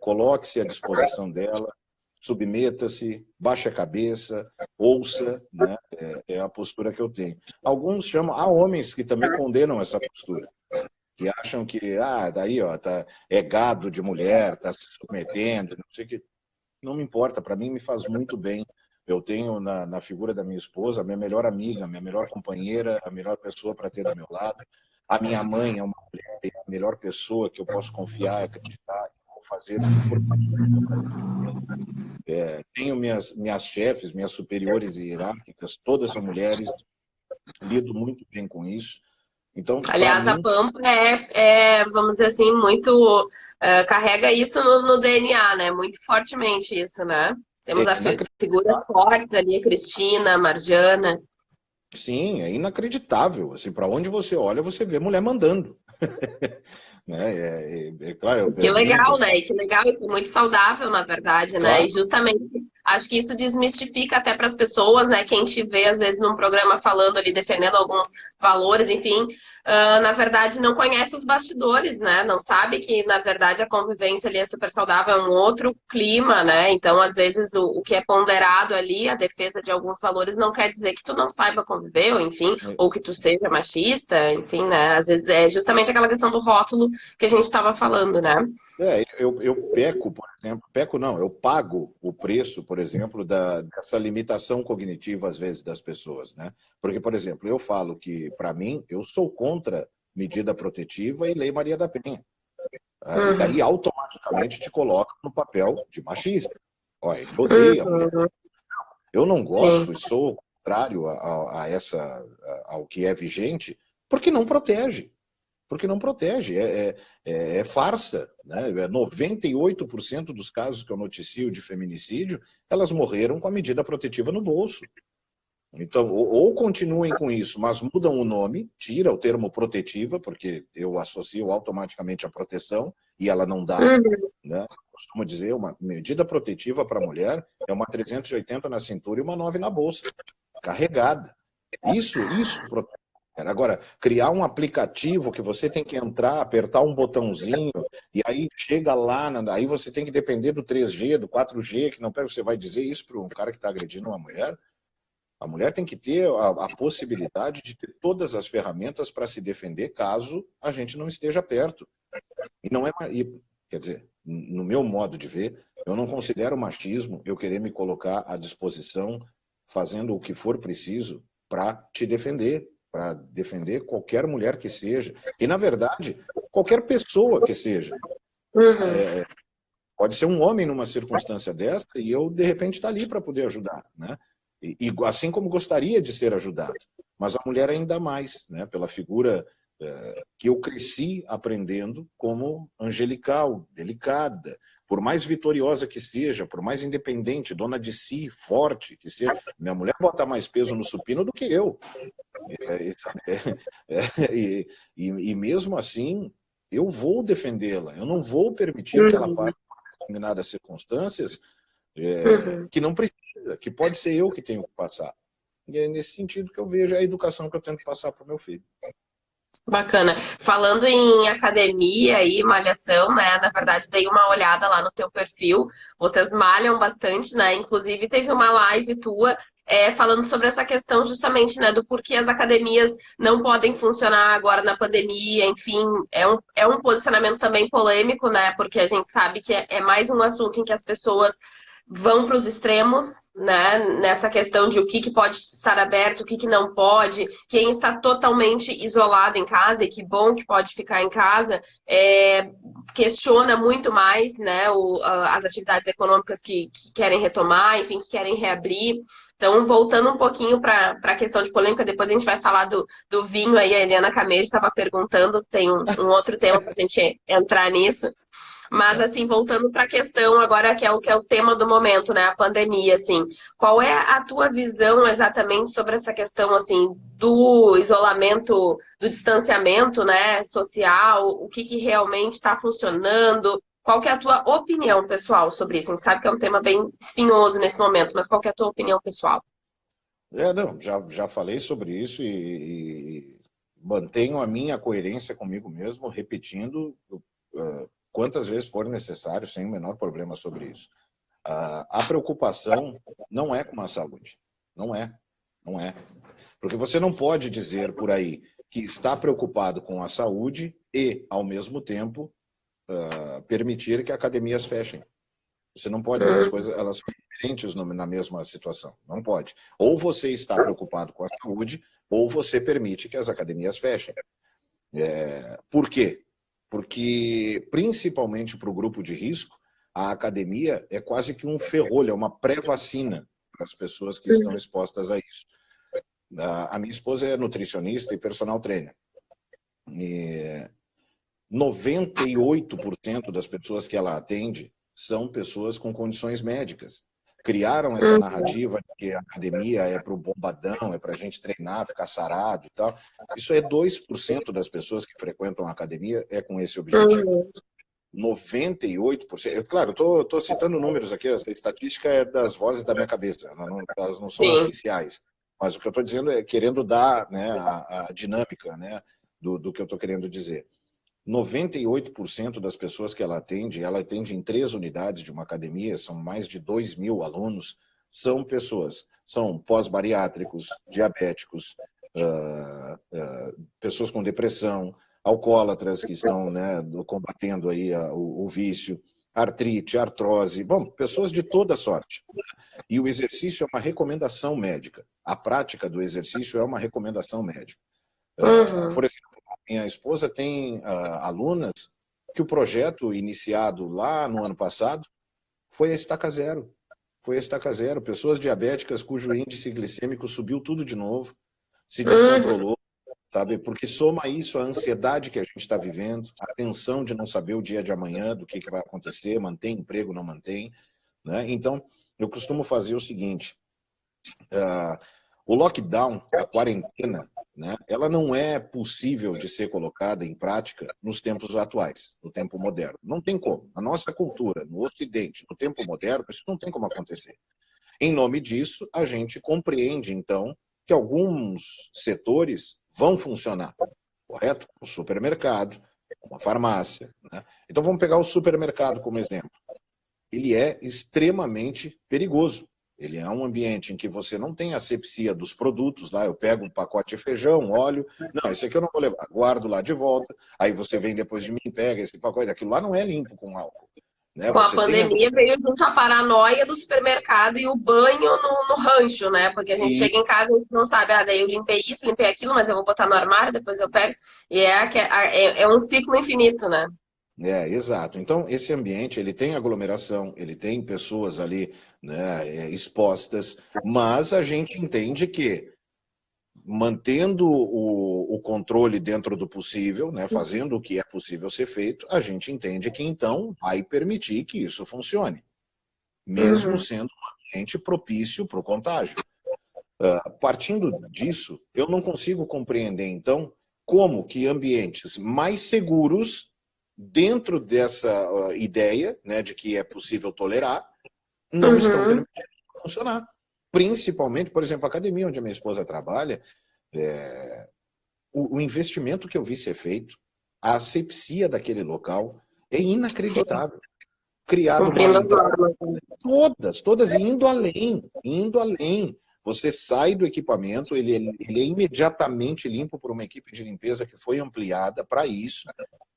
coloque-se à disposição dela, submeta-se, baixe a cabeça, ouça, né? É a postura que eu tenho. Alguns chamam, há homens que também condenam essa postura, que acham que, daí, ó, é gado de mulher, está se submetendo, não sei o que. Não me importa, para mim me faz muito bem. Eu tenho na figura da minha esposa a minha melhor amiga, a minha melhor companheira, a melhor pessoa para ter do meu lado. A minha mãe é uma mulher, é a melhor pessoa que eu posso confiar, acreditar, e vou fazer o que for possível para defendê-la. Tenho minhas chefes, minhas superiores hierárquicas, todas são mulheres, lido muito bem com isso. Então, para Aliás, a mim, Pampa vamos dizer assim, muito carrega isso no DNA, né? Muito fortemente isso, né? é Temos figuras inacreditável. fortes ali, a Cristina, a Marjana. Sim, é inacreditável. Assim, para onde você olha, você vê mulher mandando. Né? Claro, Que eu brinco. legal, né? E que legal, isso é muito saudável, na verdade, né? E Claro, justamente acho que isso desmistifica até para as pessoas, né? Quem te vê, às vezes, num programa falando ali, defendendo alguns valores, enfim, na verdade, não conhece os bastidores, né? Não sabe que, na verdade, a convivência ali é super saudável, é um outro clima, né? Então, às vezes, o que é ponderado ali, a defesa de alguns valores, não quer dizer que tu não saiba conviver, ou enfim, ou que tu seja machista, enfim, né? Às vezes é justamente aquela questão do rótulo que a gente estava falando, né? eu peco, por exemplo, peco não, eu pago o preço, por exemplo, dessa limitação cognitiva, às vezes, das pessoas, né? Porque, por exemplo, eu falo que, para mim, eu sou contra medida protetiva e Lei Maria da Penha. E daí, automaticamente, te coloca no papel de machista. Olha, ele odeia a mulher. Uhum, Eu não sim. gosto e sou contrário ao que é vigente, porque não protege. Porque não protege, é farsa. Né? 98% dos casos que eu noticio de feminicídio, elas morreram com a medida protetiva no bolso. Então, ou continuem com isso, mas mudam o nome, tira o termo protetiva, porque eu associo automaticamente a proteção e ela não dá, né? Costumo dizer, uma medida protetiva para a mulher é uma 380 na cintura e uma 9 na bolsa, carregada. Isso protege. Agora, criar um aplicativo que você tem que entrar, apertar um botãozinho, e aí chega lá, aí você tem que depender do 3G, do 4G, que não pega, você vai dizer isso para um cara que está agredindo uma mulher? A mulher tem que ter a possibilidade de ter todas as ferramentas para se defender caso a gente não esteja perto. E não é, quer dizer, no meu modo de ver, eu não considero machismo eu querer me colocar à disposição, fazendo o que for preciso para te defender, para defender qualquer mulher que seja. E, na verdade, qualquer pessoa que seja. Pode ser um homem numa circunstância dessa e eu, de repente, estar ali para poder ajudar, né? E assim como gostaria de ser ajudado. Mas a mulher ainda mais, né? Pela figura que eu cresci aprendendo como angelical, delicada, por mais vitoriosa que seja, por mais independente, dona de si, forte que seja. Minha mulher bota mais peso no supino do que eu. E mesmo assim, eu vou defendê-la. Eu não vou permitir que ela passe por determinadas circunstâncias que não precisa, que pode ser eu que tenho que passar. E é nesse sentido que eu vejo a educação que eu tenho que passar para o meu filho. Bacana. Falando em academia e malhação, né? Na verdade, dei uma olhada lá no teu perfil. Vocês malham bastante, né? Inclusive, teve uma live tua falando sobre essa questão justamente, né? Do porquê as academias não podem funcionar agora na pandemia. Enfim, é um posicionamento também polêmico, né? Porque a gente sabe que é mais um assunto em que as pessoas vão para os extremos, né? Nessa questão de o que pode estar aberto, o que não pode, quem está totalmente isolado em casa, e que bom que pode ficar em casa, questiona muito mais, né, as atividades econômicas que querem retomar, enfim, que querem reabrir. Então, voltando um pouquinho para a questão de polêmica, depois a gente vai falar do vinho aí, a Eliana Camejo estava perguntando, tem um outro tema para a gente entrar nisso. Mas, assim, voltando para a questão agora, que é o tema do momento, né? A pandemia, assim. Qual é a tua visão exatamente sobre essa questão, assim, do isolamento, do distanciamento, né, social? O que realmente está funcionando? Qual que é a tua opinião pessoal sobre isso? A gente sabe que é um tema bem espinhoso nesse momento, mas qual que é a tua opinião pessoal? Não, já falei sobre isso e mantenho a minha coerência comigo mesmo, repetindo quantas vezes for necessário, sem o menor problema sobre isso. A preocupação não é com a saúde. Não é. Não é. Porque você não pode dizer por aí que está preocupado com a saúde e, ao mesmo tempo, permitir que academias fechem. Você não pode, essas coisas, elas são diferentes na mesma situação. Não pode. Ou você está preocupado com a saúde, ou você permite que as academias fechem. Por quê? Porque, principalmente para o grupo de risco, a academia é quase que um ferrolho, é uma pré-vacina para as pessoas que estão expostas a isso. A minha esposa é nutricionista e personal trainer. E 98% das pessoas que ela atende são pessoas com condições médicas. Criaram essa narrativa de que a academia é para o bombadão, é para a gente treinar, ficar sarado e tal. Isso é 2% das pessoas que frequentam a academia é com esse objetivo. 98%. Claro, estou citando números aqui, essa estatística é das vozes da minha cabeça, elas não são oficiais. Mas o que eu estou dizendo é querendo dar, né, a dinâmica, né, do que eu estou querendo dizer. 98% das pessoas que ela atende em 3 unidades de uma academia, são mais de 2.000 alunos, são pessoas, são pós-bariátricos, diabéticos, pessoas com depressão, alcoólatras que estão, né, combatendo aí o vício, artrite, artrose, bom, pessoas de toda sorte. E o exercício é uma recomendação médica. A prática do exercício é uma recomendação médica. Por exemplo, minha esposa tem alunas que o projeto iniciado lá no ano passado foi a estaca zero. Foi a estaca zero. Pessoas diabéticas cujo índice glicêmico subiu tudo de novo, se descontrolou, sabe? Porque soma isso a ansiedade que a gente está vivendo, a tensão de não saber o dia de amanhã, do que vai acontecer, mantém emprego, não mantém, né? Então, eu costumo fazer o seguinte, O lockdown, a quarentena, né, ela não é possível de ser colocada em prática nos tempos atuais, no tempo moderno. Não tem como. A nossa cultura, no Ocidente, no tempo moderno, isso não tem como acontecer. Em nome disso, a gente compreende, então, que alguns setores vão funcionar, correto? O supermercado, uma farmácia, né? Então vamos pegar o supermercado como exemplo. Ele é extremamente perigoso. Ele é um ambiente em que você não tem asepsia dos produtos. Lá eu pego um pacote de feijão, óleo. Não, esse aqui eu não vou levar. Guardo lá de volta. Aí você vem depois de mim, pega esse pacote. Aquilo lá não é limpo com álcool. Né? Com a Você tem pandemia veio junto a paranoia do supermercado e o banho no rancho, né? Porque a gente e chega em casa e a gente não sabe, daí eu limpei isso, limpei aquilo, mas eu vou botar no armário, depois eu pego. E é um ciclo infinito, né? exato. Então, esse ambiente, ele tem aglomeração, ele tem pessoas ali, né, expostas, mas a gente entende que, mantendo o controle dentro do possível, né, fazendo o que é possível ser feito, a gente entende que, então, vai permitir que isso funcione, mesmo Uhum. sendo um ambiente propício para o contágio. Partindo disso, eu não consigo compreender, então, como que ambientes mais seguros, dentro dessa ideia, né, de que é possível tolerar, não estão Uhum. permitindo funcionar. Principalmente, por exemplo, a academia onde a minha esposa trabalha, o investimento que eu vi ser feito, a asepsia daquele local é Sim, inacreditável. Criado uma cumprindo as entrada. normas. Todas indo além, indo além. Você sai do equipamento, ele é imediatamente limpo por uma equipe de limpeza que foi ampliada para isso.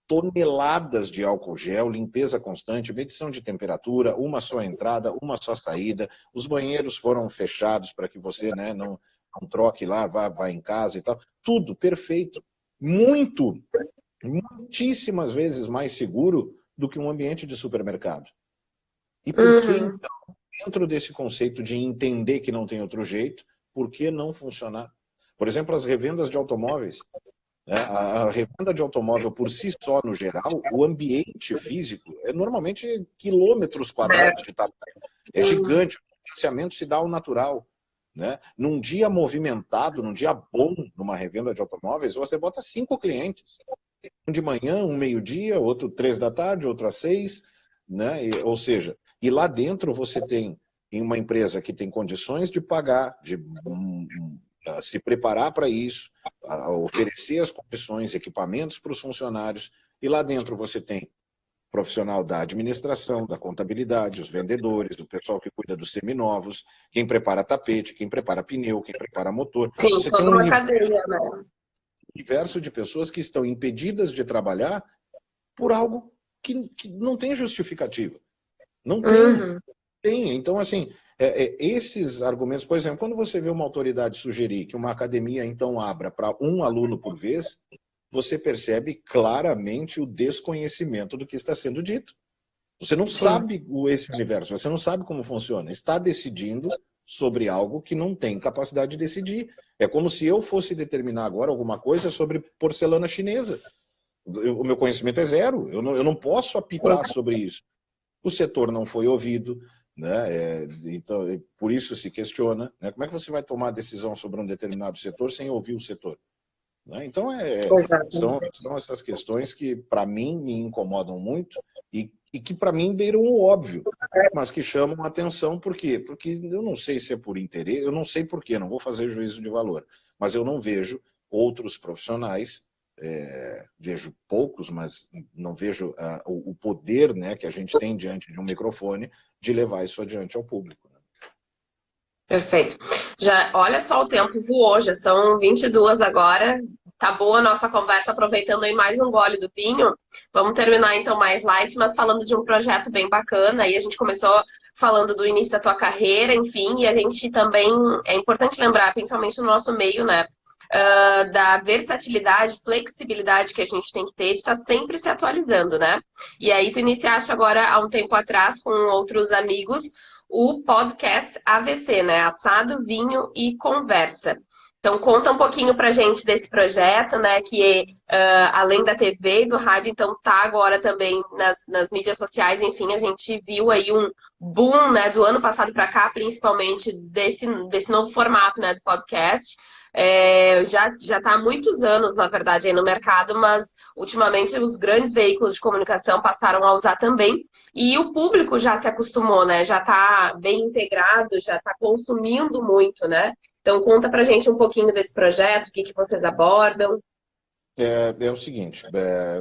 Toneladas de álcool gel, limpeza constante, medição de temperatura, uma só entrada, uma só saída. Os banheiros foram fechados para que você, né, não troque lá, vá em casa e tal. Tudo perfeito. Muitíssimas vezes mais seguro do que um ambiente de supermercado. E por que, Uhum. então, dentro desse conceito de entender que não tem outro jeito, por que não funcionar? Por exemplo, as revendas de automóveis. Né? A revenda de automóvel por si só, no geral, o ambiente físico é normalmente quilômetros quadrados de tamanho. É Uhum. gigante, o distanciamento se dá ao natural. Né? Num dia movimentado, num dia bom, numa revenda de automóveis, você bota 5 clientes. Um de manhã, um meio-dia, outro 3 da tarde, outro às 6, né? Ou seja, e lá dentro você tem, em uma empresa que tem condições de pagar, de se preparar para isso, oferecer as condições, equipamentos para os funcionários, e lá dentro você tem profissional da administração, da contabilidade, os vendedores, o pessoal que cuida dos seminovos, quem prepara tapete, quem prepara pneu, quem prepara motor. Sim, Você tem toda um uma cadeia, né? universo de pessoas que estão impedidas de trabalhar por algo que não tem justificativa. Não tem. Uhum. Tem. Então, assim, esses argumentos, por exemplo, quando você vê uma autoridade sugerir que uma academia então abra para um aluno por vez, você percebe claramente o desconhecimento do que está sendo dito. Você não Sim. sabe esse universo, você não sabe como funciona. Está decidindo sobre algo que não tem capacidade de decidir. É como se eu fosse determinar agora alguma coisa sobre porcelana chinesa. O meu conhecimento é zero, eu não posso apitar sobre isso. O setor não foi ouvido, né? Então, por isso se questiona, né? Como é que você vai tomar decisão sobre um determinado setor sem ouvir o setor? Né? Então, Exato. são essas questões que, para mim, me incomodam muito e que, para mim, beiram o óbvio, mas que chamam a atenção. Por quê? Porque eu não sei se é por interesse, eu não sei por quê, não vou fazer juízo de valor, mas eu não vejo outros profissionais, vejo poucos, mas não vejo o poder, né, que a gente tem diante de um microfone de levar isso adiante ao público. Né? Perfeito. Já, olha só, o tempo voou, já são 22 agora. Tá boa a nossa conversa, aproveitando aí mais um gole do vinho. Vamos terminar então mais light, mas falando de um projeto bem bacana. Aí a gente começou falando do início da tua carreira, enfim, e a gente também, é importante lembrar, principalmente no nosso meio, né, da versatilidade, flexibilidade que a gente tem que ter de estar sempre se atualizando, né? E aí tu iniciaste agora, há um tempo atrás, com outros amigos, o podcast AVC, né? Assado, Vinho e Conversa. Então, conta um pouquinho pra gente desse projeto, né, que além da TV e do rádio, então tá agora também nas mídias sociais, enfim, a gente viu aí um boom, né, do ano passado para cá, principalmente desse novo formato, né, do podcast. Já está há muitos anos, na verdade, aí no mercado, mas ultimamente os grandes veículos de comunicação passaram a usar também, e o público já se acostumou, né, já está bem integrado, já está consumindo muito, né? Então, conta pra gente um pouquinho desse projeto, o que vocês abordam. É o seguinte,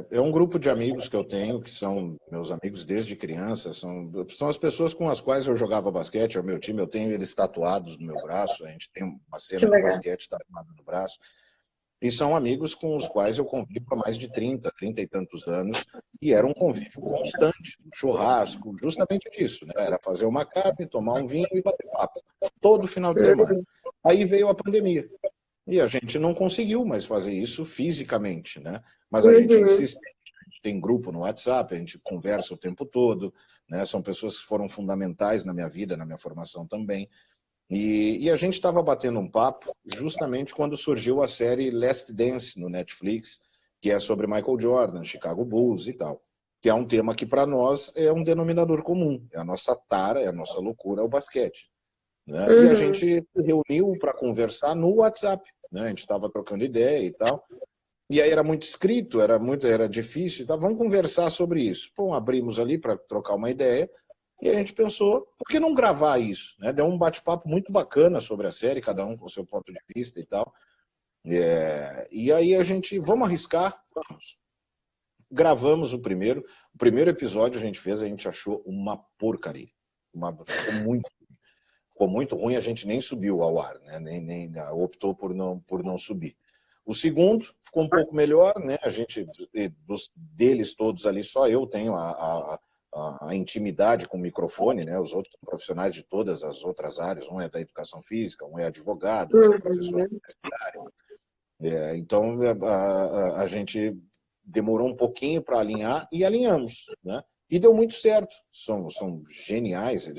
é um grupo de amigos que eu tenho, que são meus amigos desde criança, são as pessoas com as quais eu jogava basquete, é o meu time, eu tenho eles tatuados no meu braço, a gente tem uma Que cena de legal. basquete tatuada no braço, e são amigos com os quais eu convivo há mais de 30 e tantos anos, e era um convívio constante, um churrasco, justamente disso, né? Era fazer uma carne, tomar um vinho e bater papo, todo final de semana. Aí veio a pandemia. E a gente não conseguiu mais fazer isso fisicamente, né? Mas a gente Uhum. insiste, a gente tem grupo no WhatsApp, a gente conversa o tempo todo, né? São pessoas que foram fundamentais na minha vida, na minha formação também. E a gente estava batendo um papo justamente quando surgiu a série Last Dance no Netflix, que é sobre Michael Jordan, Chicago Bulls e tal. Que é um tema que para nós é um denominador comum, é a nossa tara, é a nossa loucura, é o basquete, né? E a Uhum. gente se reuniu para conversar no WhatsApp, né? A gente estava trocando ideia e tal. E aí era muito escrito, era difícil e tal. Vamos conversar sobre isso. Bom, abrimos ali para trocar uma ideia e a gente pensou, por que não gravar isso? Né? Deu um bate-papo muito bacana sobre a série, cada um com o seu ponto de vista e tal. E aí a gente, vamos arriscar? Vamos. Gravamos o primeiro episódio a gente fez, a gente achou uma porcaria. Ficou muito ruim, a gente nem subiu ao ar, né? Nem optou por não subir. O segundo ficou um pouco melhor, né? A gente, deles todos ali, só eu tenho a intimidade com o microfone, né? Os outros são profissionais de todas as outras áreas, um é da educação física, um é advogado, um é professor Uhum. universitário. Então, a gente demorou um pouquinho para alinhar e alinhamos, né? E deu muito certo. São geniais,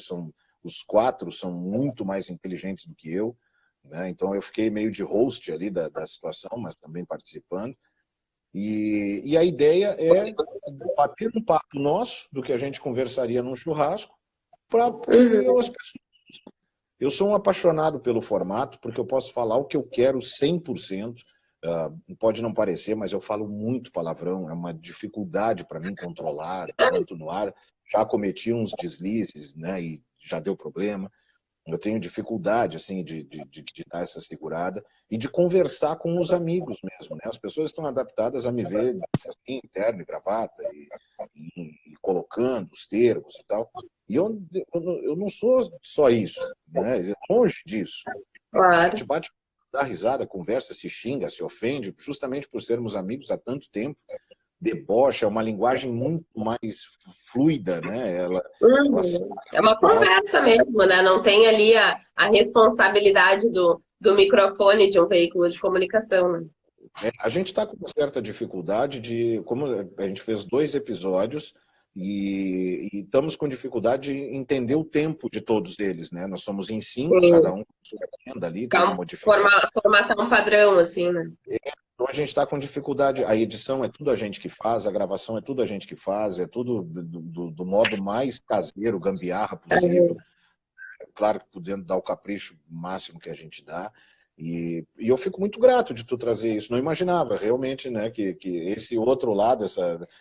os quatro são muito mais inteligentes do que eu, né? Então eu fiquei meio de host ali da situação, mas também participando. E a ideia é bater um papo nosso do que a gente conversaria num churrasco para que Uhum. as pessoas... Eu sou um apaixonado pelo formato, porque eu posso falar o que eu quero 100%. Pode não parecer, mas eu falo muito palavrão, é uma dificuldade para mim controlar tanto no ar. Já cometi uns deslizes, né, e já deu problema. Eu tenho dificuldade assim de dar essa segurada e de conversar com os amigos mesmo, né? As pessoas estão adaptadas a me ver assim, terno e gravata e colocando os termos e tal. E eu não sou só isso, né? Longe disso. A Claro. gente bate, dá risada, conversa, se xinga, se ofende, justamente por sermos amigos há tanto tempo. Debocha, é uma linguagem muito mais fluida, né? Ela sai Uhum. É uma muito alto. conversa mesmo, né? Não tem ali a responsabilidade do microfone de um veículo de comunicação, né? A gente está com uma certa dificuldade como a gente fez 2 episódios e estamos com dificuldade de entender o tempo de todos eles, né? Nós somos em 5, cada Sim. um com sua agenda ali, tem que modificar. Formatar um padrão, assim, né? Então a gente está com dificuldade. A edição é tudo a gente que faz, a gravação é tudo a gente que faz, é tudo do modo mais caseiro, gambiarra possível. Uhum. Claro que podendo dar o capricho máximo que a gente dá. E eu fico muito grato de tu trazer isso. Não imaginava realmente, né, que esse outro lado,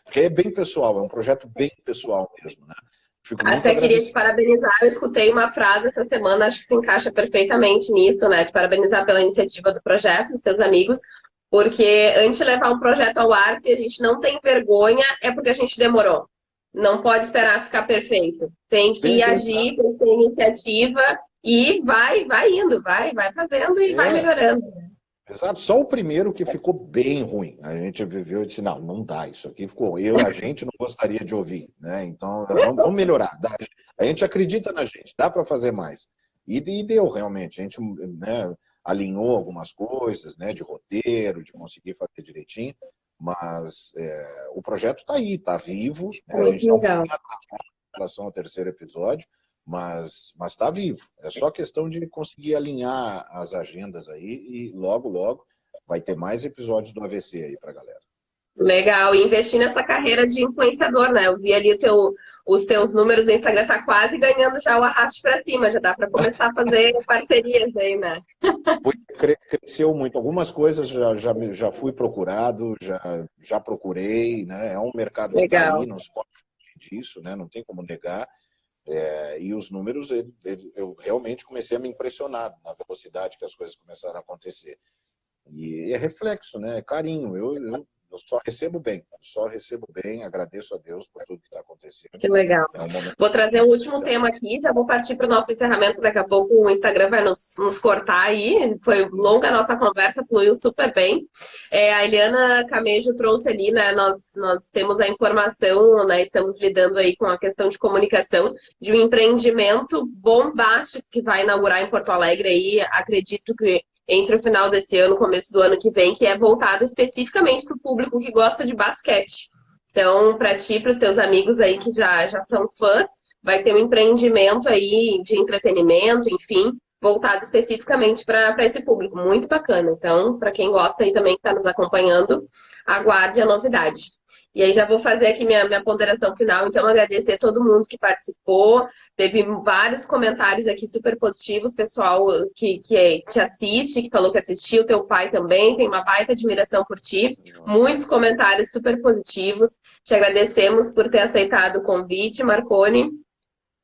porque é bem pessoal, é um projeto bem pessoal mesmo, né? Fico muito Até queria te agradecido. parabenizar. Eu escutei uma frase essa semana, acho que se encaixa perfeitamente nisso, né? Te parabenizar pela iniciativa do projeto, dos seus amigos, porque antes de levar um projeto ao ar, se a gente não tem vergonha, é porque a gente demorou. Não pode esperar ficar perfeito. Tem que agir, tem que ter iniciativa e vai indo, vai fazendo e vai É, melhorando. exato. Só o primeiro que ficou bem ruim. A gente viveu e disse, não dá, isso aqui ficou. A gente não gostaria de ouvir, né? Então, vamos melhorar. A gente acredita na gente, dá para fazer mais. E deu, realmente. A gente, né, alinhou algumas coisas, né, de roteiro, de conseguir fazer direitinho, mas o projeto está aí, está vivo, né? A gente Muito está um legal. pouquinho atrasado em relação ao terceiro episódio, mas está vivo. É só questão de conseguir alinhar as agendas aí e logo, logo vai ter mais episódios do AVC aí pra galera. Legal, e investir nessa carreira de influenciador, né? Eu vi ali os teus números no Instagram, tá quase ganhando já o arraste para cima, já dá para começar a fazer parcerias aí, né? Cresceu muito. Algumas coisas já fui procurado, já procurei, né? É um mercado que está aí, Legal. não se pode fugir disso, né? Não tem como negar. E os números, eu realmente comecei a me impressionar na velocidade que as coisas começaram a acontecer. E é reflexo, né? É carinho. Eu só recebo bem, agradeço a Deus por tudo que está acontecendo. Que legal. É um momento Vou trazer o muito último especial. tema aqui, já vou partir para o nosso encerramento. Daqui a pouco o Instagram vai nos cortar aí. Foi longa a nossa conversa, fluiu super bem. A Eliana Camejo trouxe ali, né? Nós temos a informação, né? Estamos lidando aí com a questão de comunicação de um empreendimento bombástico que vai inaugurar em Porto Alegre aí. Acredito que entre o final desse ano, começo do ano que vem, que é voltado especificamente para o público que gosta de basquete. Então, para ti, para os teus amigos aí que já são fãs, vai ter um empreendimento aí de entretenimento, enfim, voltado especificamente para esse público. Muito bacana. Então, para quem gosta aí também que está nos acompanhando, aguarde a novidade. E aí já vou fazer aqui minha ponderação final, então agradecer a todo mundo que participou. Teve vários comentários aqui super positivos, pessoal que te assiste, que falou que assistiu, teu pai também, tem uma baita admiração por ti. Muitos comentários super positivos. Te agradecemos por ter aceitado o convite, Marconi.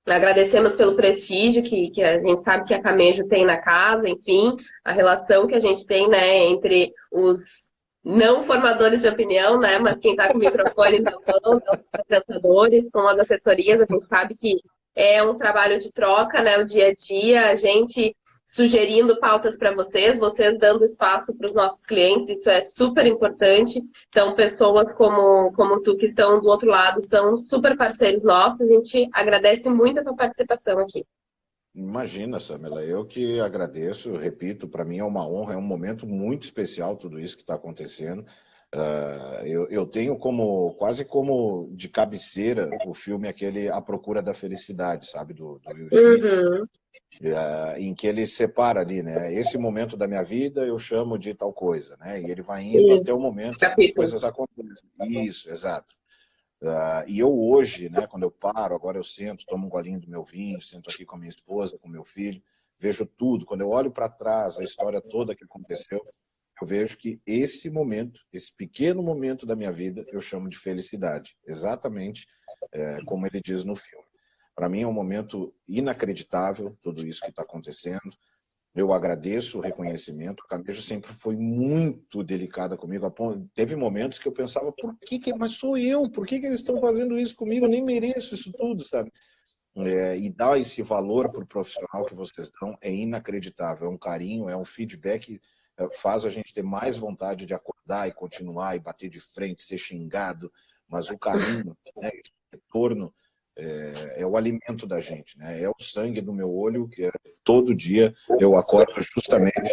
Agradecemos pelo prestígio que a gente sabe que a Camejo tem na casa, enfim, a relação que a gente tem, né, entre os não formadores de opinião, né, mas quem está com o microfone na mão, os apresentadores, com as assessorias, a gente sabe que é um trabalho de troca, né, o dia a dia, a gente sugerindo pautas para vocês, vocês dando espaço para os nossos clientes, isso é super importante. Então, pessoas como tu que estão do outro lado são super parceiros nossos, a gente agradece muito a tua participação aqui. Imagina, Samela, eu que agradeço, eu repito, para mim é uma honra, é um momento muito especial tudo isso que está acontecendo. Eu tenho quase como de cabeceira o filme aquele A Procura da Felicidade, sabe, do Will Smith, Uhum. em que ele separa ali, né? Esse momento da minha vida eu chamo de tal coisa, né? E ele vai indo até o momento que as Capítulo. coisas acontecem. Isso, exato. E eu hoje, né, quando eu paro, agora eu sento, tomo um golinho do meu vinho, sento aqui com a minha esposa, com meu filho, vejo tudo. Quando eu olho para trás, a história toda que aconteceu, eu vejo que esse momento, esse pequeno momento da minha vida, eu chamo de felicidade. Exatamente como ele diz no filme. Para mim é um momento inacreditável, tudo isso que está acontecendo. Eu agradeço o reconhecimento. A Camejo sempre foi muito delicada comigo. Teve momentos que eu pensava, mas sou eu, por que eles estão fazendo isso comigo? Eu nem mereço isso tudo, sabe? E dar esse valor para o profissional que vocês dão é inacreditável. É um carinho, é um feedback que faz a gente ter mais vontade de acordar e continuar e bater de frente, ser xingado. Mas o carinho, né, esse retorno, é o alimento da gente, né? É o sangue do meu olho que todo dia eu acordo justamente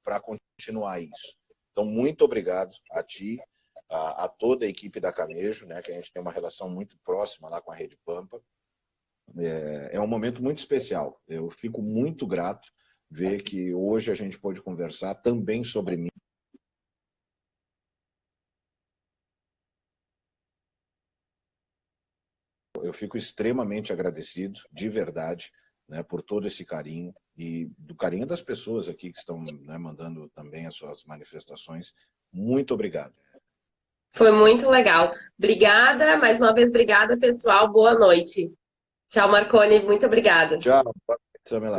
para continuar isso. Então, muito obrigado a ti, a toda a equipe da Camejo, né? Que a gente tem uma relação muito próxima lá com a Rede Pampa. É um momento muito especial. Eu fico muito grato ver que hoje a gente pôde conversar também sobre mim. Eu fico extremamente agradecido, de verdade, né, por todo esse carinho e do carinho das pessoas aqui que estão, né, mandando também as suas manifestações. Muito obrigado. Foi muito legal. Obrigada, mais uma vez, obrigada, pessoal. Boa noite. Tchau, Marconi. Muito obrigada. Tchau, Samela.